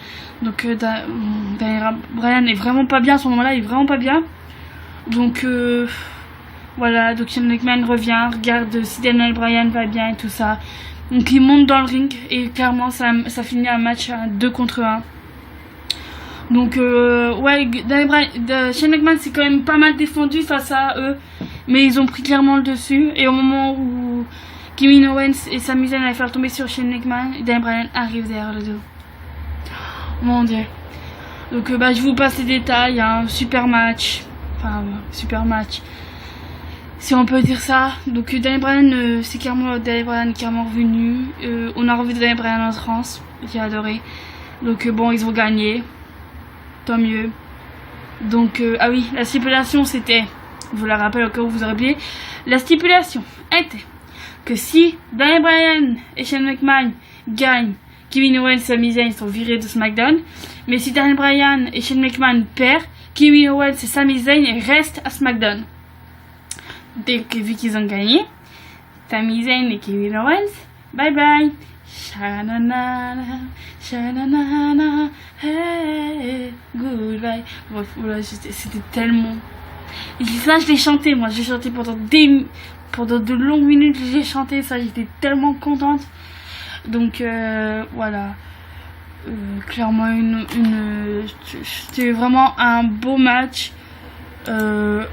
Donc Daniel Bryan est vraiment pas bien à ce moment-là, il est vraiment pas bien. Donc voilà, donc Shane McMahon revient, regarde si Daniel Bryan va bien et tout ça. Donc il monte dans le ring et clairement ça finit un match 2 contre 1. Donc ouais, Shane McMahon s'est quand même pas mal défendu face à eux. Mais ils ont pris clairement le dessus. Et au moment où Kevin Owens et Sami Zayn allaient faire tomber sur Shane McMahon, Daniel Bryan arrive derrière le dos. Mon dieu. Donc je vous passe les détails, hein, super match. Enfin, super match. Si on peut dire ça. Donc Daniel Bryan, c'est clairement Daniel Bryan qui est clairement revenu. On a revu Daniel Bryan en France. J'ai adoré. Donc bon, ils ont gagné. Tant mieux. Donc ah oui, la stipulation c'était, je vous la rappelle au cas où vous aurez oublié, la stipulation était que si Daniel Bryan et Shane McMahon gagnent, Kevin Owens et Sami Zayn sont virés de SmackDown. Mais si Daniel Bryan et Shane McMahon perdent, Kevin Owens et Sami Zayn restent à SmackDown. Dès que vu qu'ils ont gagné, Sami Zayn et Kevin Owens, bye bye. Sha-na-na-na, sha-na-na-na, hey, goodbye. Voilà, c'était tellement... Et ça, je l'ai chanté, moi. J'ai chanté pendant de longues minutes, j'ai chanté ça. J'étais tellement contente. Donc, voilà. Clairement c'était vraiment un beau match.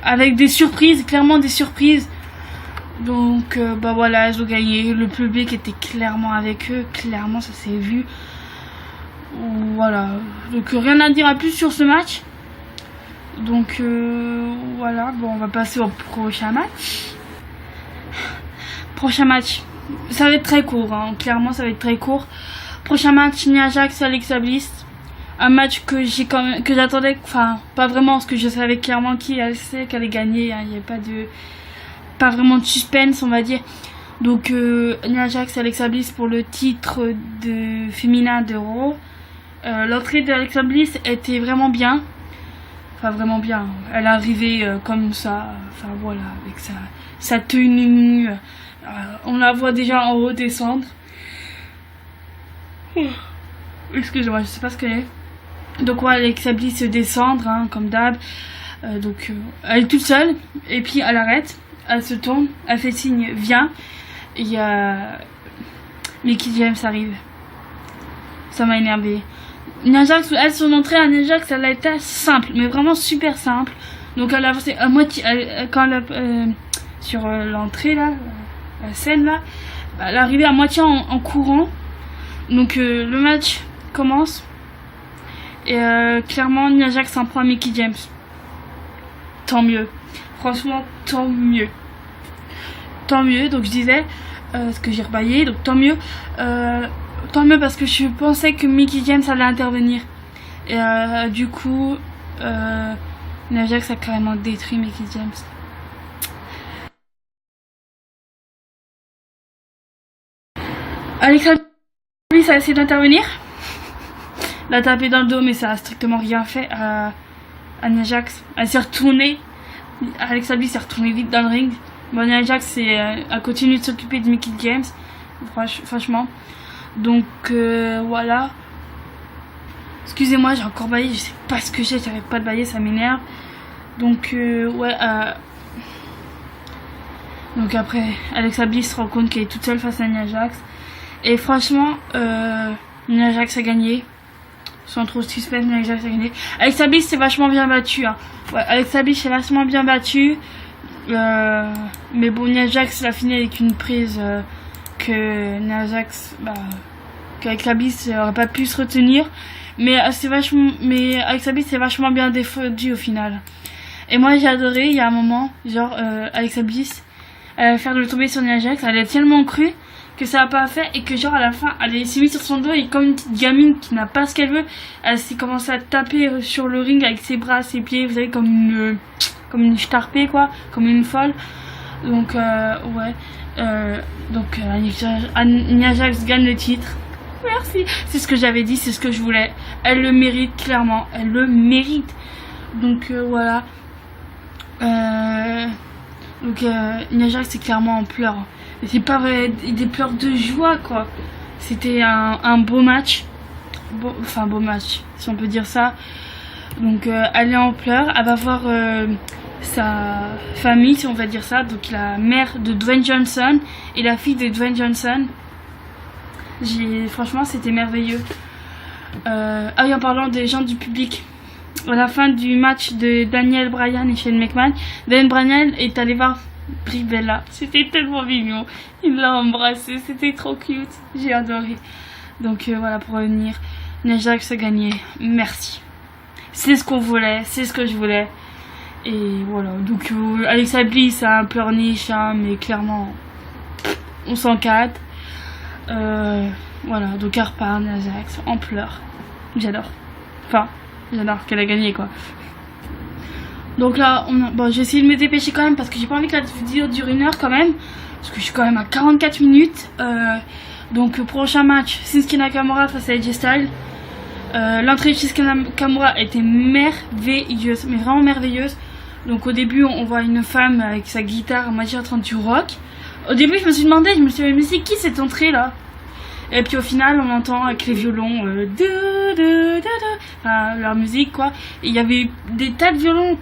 Avec des surprises, clairement des surprises. Donc bah voilà, ils ont gagné. Le public était clairement avec eux, clairement ça s'est vu. Voilà, donc rien à dire à plus sur ce match. Donc voilà, bon on va passer au prochain match. Prochain match, ça va être très court, hein. Clairement ça va être très court. Prochain match, Nia Jax, Alexa Bliss. Un match que j'attendais, enfin pas vraiment, parce que je savais clairement qui elle sait qu'elle allait gagner, hein. Il n'y avait pas vraiment de suspense, on va dire. Donc Nia Jax, Alexa Bliss pour le titre de féminin de Raw. L'entrée d'Alexa Bliss était vraiment bien. Enfin vraiment bien. Elle est arrivée comme ça. Enfin voilà, avec sa tenue. On la voit déjà en haut descendre. Excusez-moi, je sais pas ce qu'elle est. Donc ouais, Alexa Bliss se descendre, hein, comme d'hab. Donc elle est toute seule. Et puis elle arrête. Elle se tourne. Elle fait signe viens. Et il y a Mickie James arrive. Ça m'a énervé. Nia Jax, elle, son entrée à Nia Jax, elle a été simple, mais vraiment super simple. Donc elle a avancé à moitié, quand elle sur l'entrée là, la scène là, elle est arrivée à moitié en courant. Donc le match commence. Et clairement Nia Jax s'en prend à Mickie James. Tant mieux. Franchement, tant mieux. Tant mieux, donc je disais, ce que j'ai rebaillé, donc tant mieux. Tant mieux parce que je pensais que Mickie James allait intervenir. Et du coup, Nia Jax a carrément détruit Mickie James. Alexa Bliss a essayé d'intervenir. L'a tapé dans le dos, mais ça a strictement rien fait à Nia Jax. Elle s'est retournée. Alexa Bliss s'est retournée vite dans le ring. Bon, Nia Jax a continué de s'occuper de Mickie James. Franchement. Donc voilà. Excusez-moi, j'ai encore baillé. Je sais pas ce que j'ai. J'arrête pas de bailler, ça m'énerve. Donc ouais. Donc après, Alexa Bliss se rend compte qu'elle est toute seule face à Nia Jax. Et franchement, Nia Jax a gagné. Sans trop de suspense, Nia Jax a gagné. Alexa Bliss s'est vachement bien battue. Hein. Ouais, Alexa Bliss s'est vachement bien battue. Mais bon, Nia Jax l'a fini avec une prise que Nia Jax, qu'Alexa Bliss n'aurait pas pu se retenir. Mais Alexa Bliss s'est vachement bien défendue au final. Et moi j'ai adoré, il y a un moment, genre Alexa Bliss, elle allait faire le tomber sur Nia Jax, elle a tellement cru que ça n'a pas fait et que genre à la fin elle s'est mise sur son dos et comme une petite gamine qui n'a pas ce qu'elle veut, elle s'est commencé à taper sur le ring avec ses bras, ses pieds, vous savez, comme une starpée quoi, comme une folle. Donc ouais, donc Nia Jax gagne le titre. Merci, c'est ce que j'avais dit, c'est ce que je voulais. Elle le mérite clairement, elle le mérite. Donc voilà. Donc Nia Jax c'est clairement en pleurs. Et c'est pas vrai, des pleurs de joie quoi. C'était un beau match. Enfin beau match, si on peut dire ça. Donc elle est en pleurs, elle va voir sa famille, si on va dire ça. Donc la mère de Dwayne Johnson et la fille de Dwayne Johnson. Franchement c'était merveilleux. Ah oui, en parlant des gens du public, à la fin du match de Daniel Bryan et Shane McMahon, Daniel Bryan est allé voir Brie Bella. C'était tellement mignon, il l'a embrassé, c'était trop cute, j'ai adoré. Donc voilà, pour revenir, Nia Jax a gagné, merci. C'est ce qu'on voulait, c'est ce que je voulais. Et voilà, donc Alexa Bliss a un pleurniche, hein, mais clairement on s'en cadre. Voilà, donc elle repart, Nia Jax en pleurs. J'adore. Enfin, j'adore qu'elle a gagné quoi. Donc là, bon, j'ai essayé de me dépêcher quand même parce que j'ai pas envie que la vidéo dure 1 heure quand même. Parce que je suis quand même à 44 minutes. Donc prochain match, Shinsuke Nakamura face à AJ Styles. L'entrée de Shinsuke Nakamura était merveilleuse, mais vraiment merveilleuse. Donc au début, on voit une femme avec sa guitare à moitié en train du rock. Au début, je me suis dit, mais c'est qui cette entrée là? Et puis au final, on entend avec les violons enfin, leur musique quoi. Et il y avait des tas de violons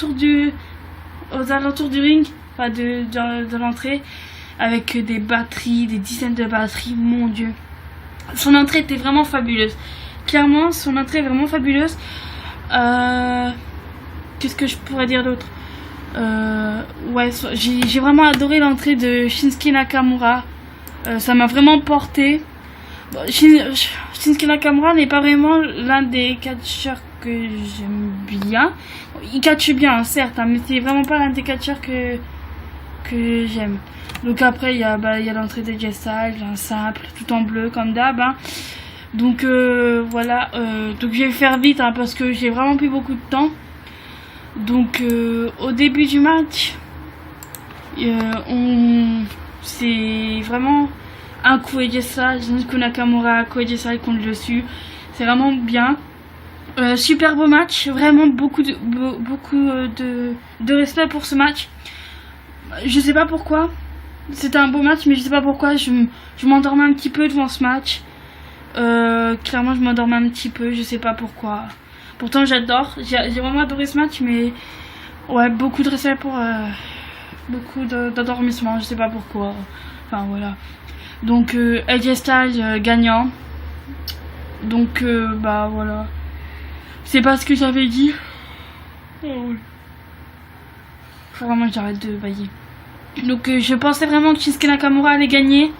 aux alentours du ring, enfin de l'entrée, avec des batteries, des dizaines de batteries. Mon Dieu, son entrée était vraiment fabuleuse. clairement, son entrée est vraiment fabuleuse. Qu'est-ce que je pourrais dire d'autre? Ouais, j'ai vraiment adoré l'entrée de Shinsuke Nakamura. Ça m'a vraiment porté. Bon, Shinsuke Nakamura n'est pas vraiment l'un des catcheurs que j'aime bien. Il catche bien, hein, certes, hein, mais c'est vraiment pas l'un des catcheurs que j'aime. Donc après, il y a l'entrée de Jay Styles, un simple, tout en bleu, comme d'hab. Hein. Donc voilà, donc je vais faire vite hein, parce que j'ai vraiment plus beaucoup de temps. Donc au début du match, c'est vraiment un coup AJ Styles, Shinsuke Nakamura, un coup AJ Styles contre le dessus. C'est vraiment bien. Super beau match, vraiment beaucoup de respect pour ce match. Je sais pas pourquoi. C'était un beau match, mais je sais pas pourquoi. Je m'endormais un petit peu devant ce match. Clairement, je m'endormais un petit peu. Je sais pas pourquoi. Pourtant, j'adore. J'ai vraiment adoré ce match, mais ouais, beaucoup de respect pour beaucoup d'endormissement. Je sais pas pourquoi. Enfin voilà. Donc AJ Styles gagnant. Donc bah voilà. C'est pas ce que j'avais dit. Oh. Faut vraiment que j'arrête de bailler. Donc je pensais vraiment que Shinsuke Nakamura allait gagner.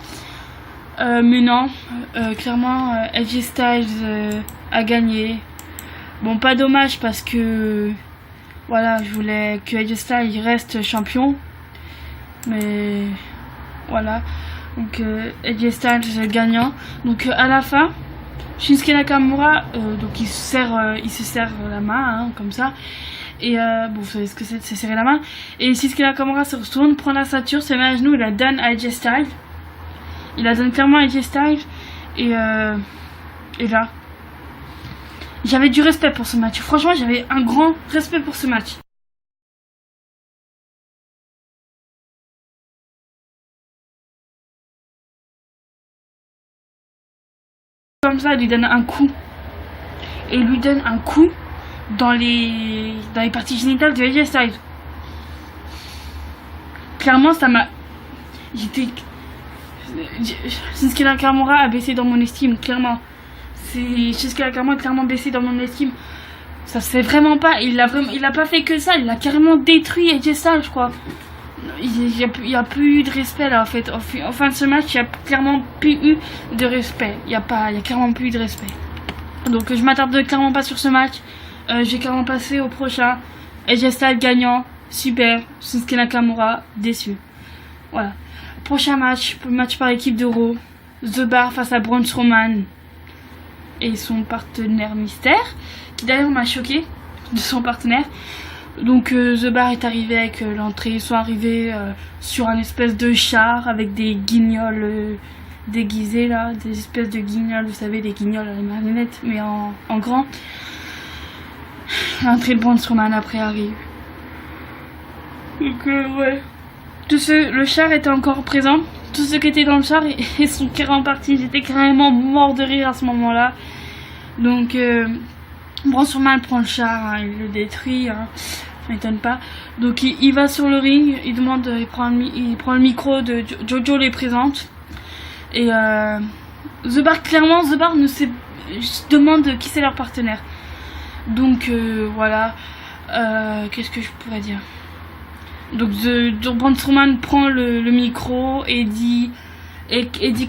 Mais non. Clairement AJ Styles a gagné. Bon, pas dommage parce que voilà, je voulais que AJ Styles reste champion. Mais voilà. Donc AJ Styles gagnant. Donc à la fin, Shinsuke Nakamura, donc il se serre la main hein, comme ça. Et bon, vous savez ce que c'est serrer la main. Et Shinsuke Nakamura se retourne, prend la ceinture, se met à genoux, il la donne à AJ Styles. Il la donne clairement à AJ Styles. Et là, j'avais du respect pour ce match. Franchement, j'avais un grand respect pour ce match. Comme ça, il lui donne un coup. Et il lui donne un coup dans les parties génitales de AJ Styles. Clairement, ça m'a... Shinsuke Nakamura a baissé dans mon estime, clairement. Shinsuke Nakamura a clairement baissé dans mon estime. Ça se fait vraiment pas. Il a pas fait que ça. Il a carrément détruit AJ Styles, je crois. Il y a plus eu de respect là en fait. En fin de ce match, il y a clairement plus eu de respect. Il y a clairement plus eu de respect. Donc je m'attarde clairement pas sur ce match. J'ai clairement passé au prochain. AJ Styles gagnant, super. Shinsuke Nakamura déçu. Voilà. Prochain match par équipe de Raw. The Bar face à Braun Strowman et son partenaire mystère, qui d'ailleurs m'a choqué de son partenaire. Donc The Bar est arrivé avec l'entrée. Ils sont arrivés sur un espèce de char avec des guignols déguisés là, des espèces de guignols, vous savez, des guignols à la marionnette, mais en grand. L'entrée de Braun Strowman après arrive. Donc ouais. Le char était encore présent. Tous ceux qui étaient dans le char, ils sont carrément partis. J'étais carrément mort de rire à ce moment-là. Donc Braun Strowman prend le char, hein, il le détruit. Hein. Ça m'étonne pas. Donc il va sur le ring, il prend le micro de Jojo les présente. Et The Bar, clairement, The Bar demande qui c'est leur partenaire. Donc voilà. Qu'est-ce que je pourrais dire? Donc Braun Strowman prend le micro et dit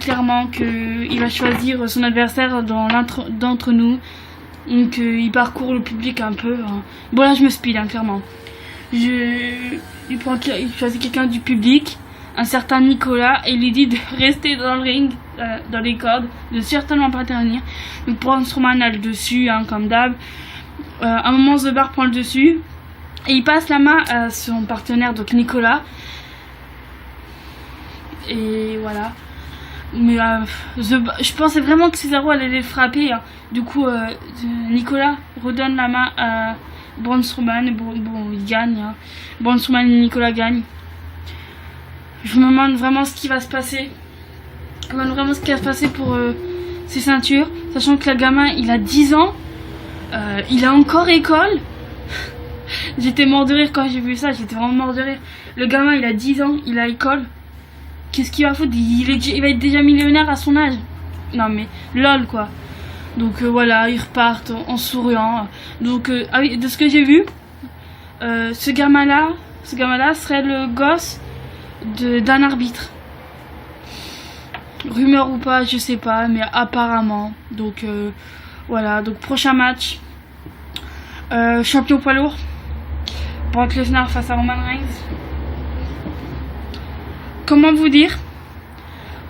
clairement qu'il va choisir son adversaire d'entre nous. Donc il parcourt le public un peu. Hein. Bon là je me speed hein, clairement. Il choisit quelqu'un du public, un certain Nicolas, et il lui dit de rester dans le ring, dans les cordes, de certainement pas intervenir. Donc Braun Strowman a le dessus hein, comme d'hab. À un moment The Bar prend le dessus. Et il passe la main à son partenaire, donc Nicolas. Et voilà. Mais je pensais vraiment que Cesaro allait les frapper. Hein. Du coup, Nicolas redonne la main à Braun Strowman. Et bon, il gagne. Hein. Braun Strowman et Nicolas gagnent. Je me demande vraiment ce qui va se passer. Je me demande vraiment ce qui va se passer pour ces ceintures. Sachant que le gamin, il a 10 ans. Il a encore école. J'étais mort de rire quand j'ai vu ça, j'étais vraiment mort de rire. Le gamin il a 10 ans, il a école. Qu'est-ce qu'il va foutre? Il va être déjà millionnaire à son âge. Non mais lol quoi. Donc voilà, ils repartent en souriant. Donc ah oui, de ce que j'ai vu, ce gamin-là serait le gosse d'un arbitre. Rumeur ou pas, je sais pas, mais apparemment. Donc voilà, donc prochain match. Champion poids lourd. Brock Lesnar face à Roman Reigns. Comment vous dire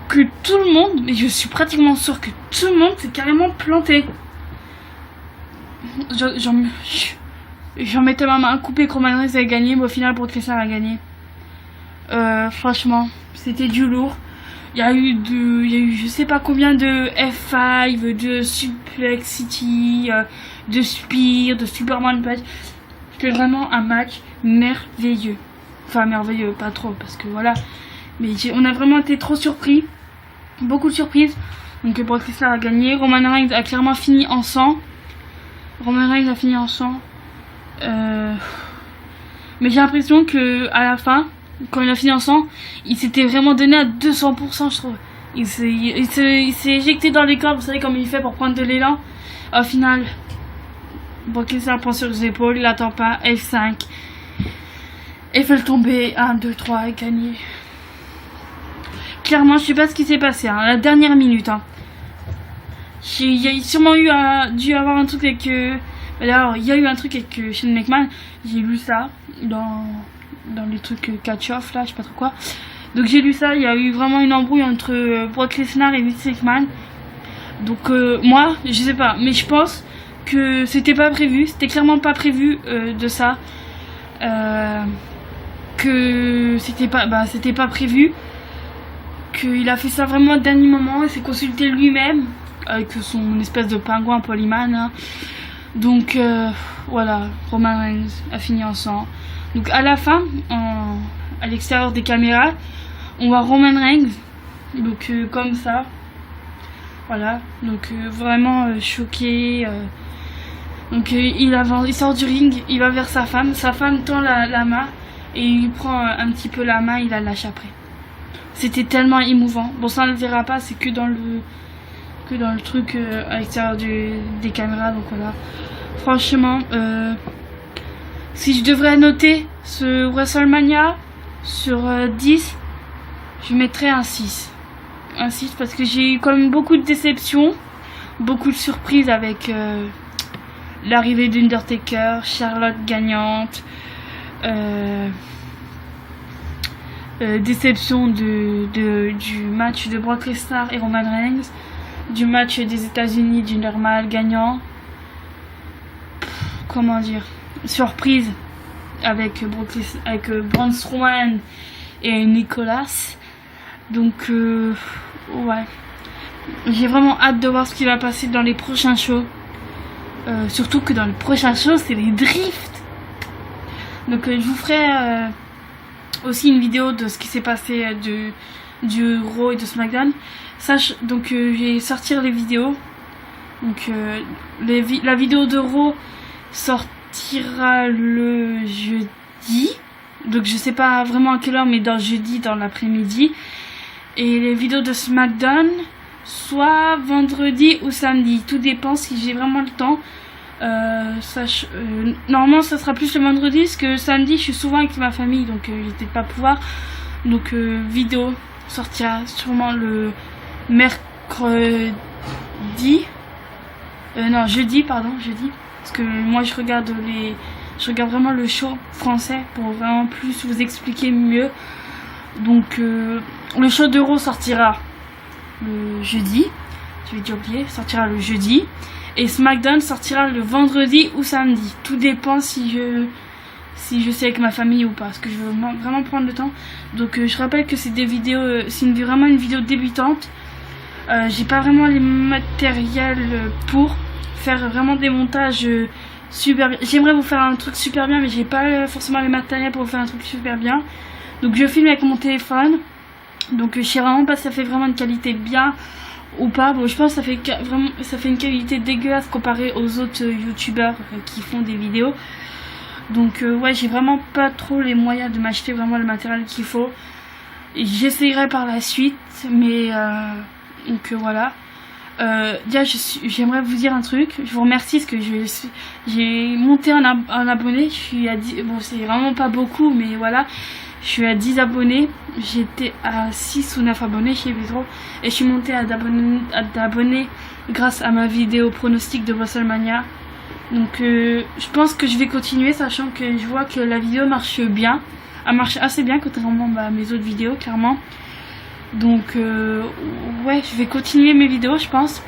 que tout le monde, mais je suis pratiquement sûr que tout le monde s'est carrément planté. J'en mettais ma main à couper que Roman Reigns avait gagné, mais au final Brock Lesnar a gagné. Franchement, c'était du lourd. Il y a eu je sais pas combien de F5, de Suplex City, de Spear, de Superman Punch. C'était vraiment un match merveilleux. Enfin merveilleux, pas trop, parce que voilà. Mais on a vraiment été trop surpris. Beaucoup de surprises. Donc Brock Lesnar a gagné. Roman Reigns a clairement fini en sang. Mais j'ai l'impression que à la fin, quand il a fini en sang, il s'était vraiment donné à 200%, je trouve. Il s'est éjecté dans les cordes, vous savez comme il fait pour prendre de l'élan. Au final, Brock Lesnar prend sur les épaules, il attend pas, F5. Et fait le tomber, 1, 2, 3, et gagné. Clairement, je sais pas ce qui s'est passé, hein, la dernière minute. Hein. Il y a sûrement dû avoir un truc avec... alors, il y a eu un truc avec Shane McMahon. J'ai lu ça dans les trucs catch-off, là, je sais pas trop quoi. Donc j'ai lu ça, il y a eu vraiment une embrouille entre Brock Lesnar et Vince McMahon. Donc moi, je sais pas, mais je pense que c'était pas prévu. C'était clairement pas prévu de ça. Que c'était pas prévu. Qu'il a fait ça vraiment au dernier moment. Il s'est consulté lui-même avec son espèce de pingouin polyman. Hein. Donc voilà, Roman Reigns a fini en sang. Donc à la fin, à l'extérieur des caméras, on voit Roman Reigns. Donc comme ça. Voilà, donc vraiment choqué. Donc il sort du ring, il va vers sa femme. Sa femme tend la main et il prend un petit peu la main, il la lâche après. C'était tellement émouvant. Bon, ça on ne le verra pas, c'est que dans le truc à l'extérieur des caméras. Donc voilà. Franchement, si je devrais noter ce WrestleMania sur 10, je mettrais un 6. Un 6 parce que j'ai eu quand même beaucoup de déceptions, beaucoup de surprises avec l'arrivée d'Undertaker, Charlotte gagnante. Déception du match de Brock Lesnar et Roman Reigns, du match des États-Unis du normal gagnant. Comment dire, surprise avec Braun Strowman et Nicolas. Donc ouais, j'ai vraiment hâte de voir ce qui va passer dans les prochains shows. Surtout que dans le prochain show c'est les drifts. Donc je vous ferai aussi une vidéo de ce qui s'est passé du Raw et de SmackDown. Donc je vais sortir les vidéos. Donc la vidéo de Raw sortira le jeudi. Donc je sais pas vraiment à quelle heure, mais jeudi dans l'après-midi. Et les vidéos de SmackDown soit vendredi ou samedi. Tout dépend si j'ai vraiment le temps. Normalement ça sera plus le vendredi parce que samedi je suis souvent avec ma famille, donc je vais peut-être pas pouvoir. Donc vidéo sortira sûrement le mercredi, jeudi parce que moi je regarde vraiment le show français pour vraiment plus vous expliquer mieux. Donc le show d'Euro sortira le jeudi, je vais déjà oublier, sortira le jeudi. Et SmackDown sortira le vendredi ou samedi. Tout dépend si je suis avec ma famille ou pas. Parce que je veux vraiment prendre le temps. Donc je rappelle que c'est des vidéos. C'est vraiment une vidéo débutante. J'ai pas vraiment les matériels pour faire vraiment des montages super bien. J'aimerais vous faire un truc super bien, mais j'ai pas forcément les matériels pour vous faire un truc super bien. Donc je filme avec mon téléphone. Donc je sais vraiment pas si ça fait vraiment une qualité bien ou pas. Bon, je pense que ça fait une qualité dégueulasse comparé aux autres youtubeurs qui font des vidéos. Donc ouais, j'ai vraiment pas trop les moyens de m'acheter vraiment le matériel qu'il faut. J'essayerai par la suite, mais donc voilà. déjà j'aimerais vous dire un truc. Je vous remercie parce que j'ai monté un abonné. Je suis à 10, bon c'est vraiment pas beaucoup, mais voilà, je suis à 10 abonnés. J'étais à 6 ou 9 abonnés, je sais plus trop, et je suis monté à d'abonnés grâce à ma vidéo pronostic de WrestleMania. Donc je pense que je vais continuer, sachant que je vois que la vidéo marche bien. Elle marche assez bien contrairement à mes autres vidéos, clairement. Donc ouais, je vais continuer mes vidéos, je pense,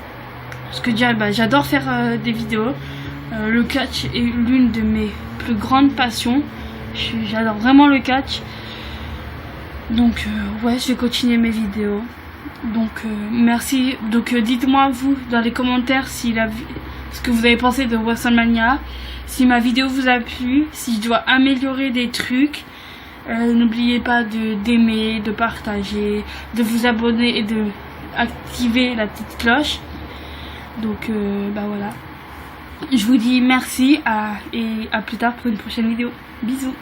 parce que déjà j'adore faire des vidéos. Le catch est l'une de mes plus grandes passions. J'adore vraiment le catch. Donc ouais, je vais continuer mes vidéos. Donc merci. Donc dites-moi vous dans les commentaires si ce que vous avez pensé de WrestleMania, si ma vidéo vous a plu, si je dois améliorer des trucs. N'oubliez pas d'aimer, de partager, de vous abonner et de activer la petite cloche. Donc voilà. Je vous dis merci et à plus tard pour une prochaine vidéo. Bisous.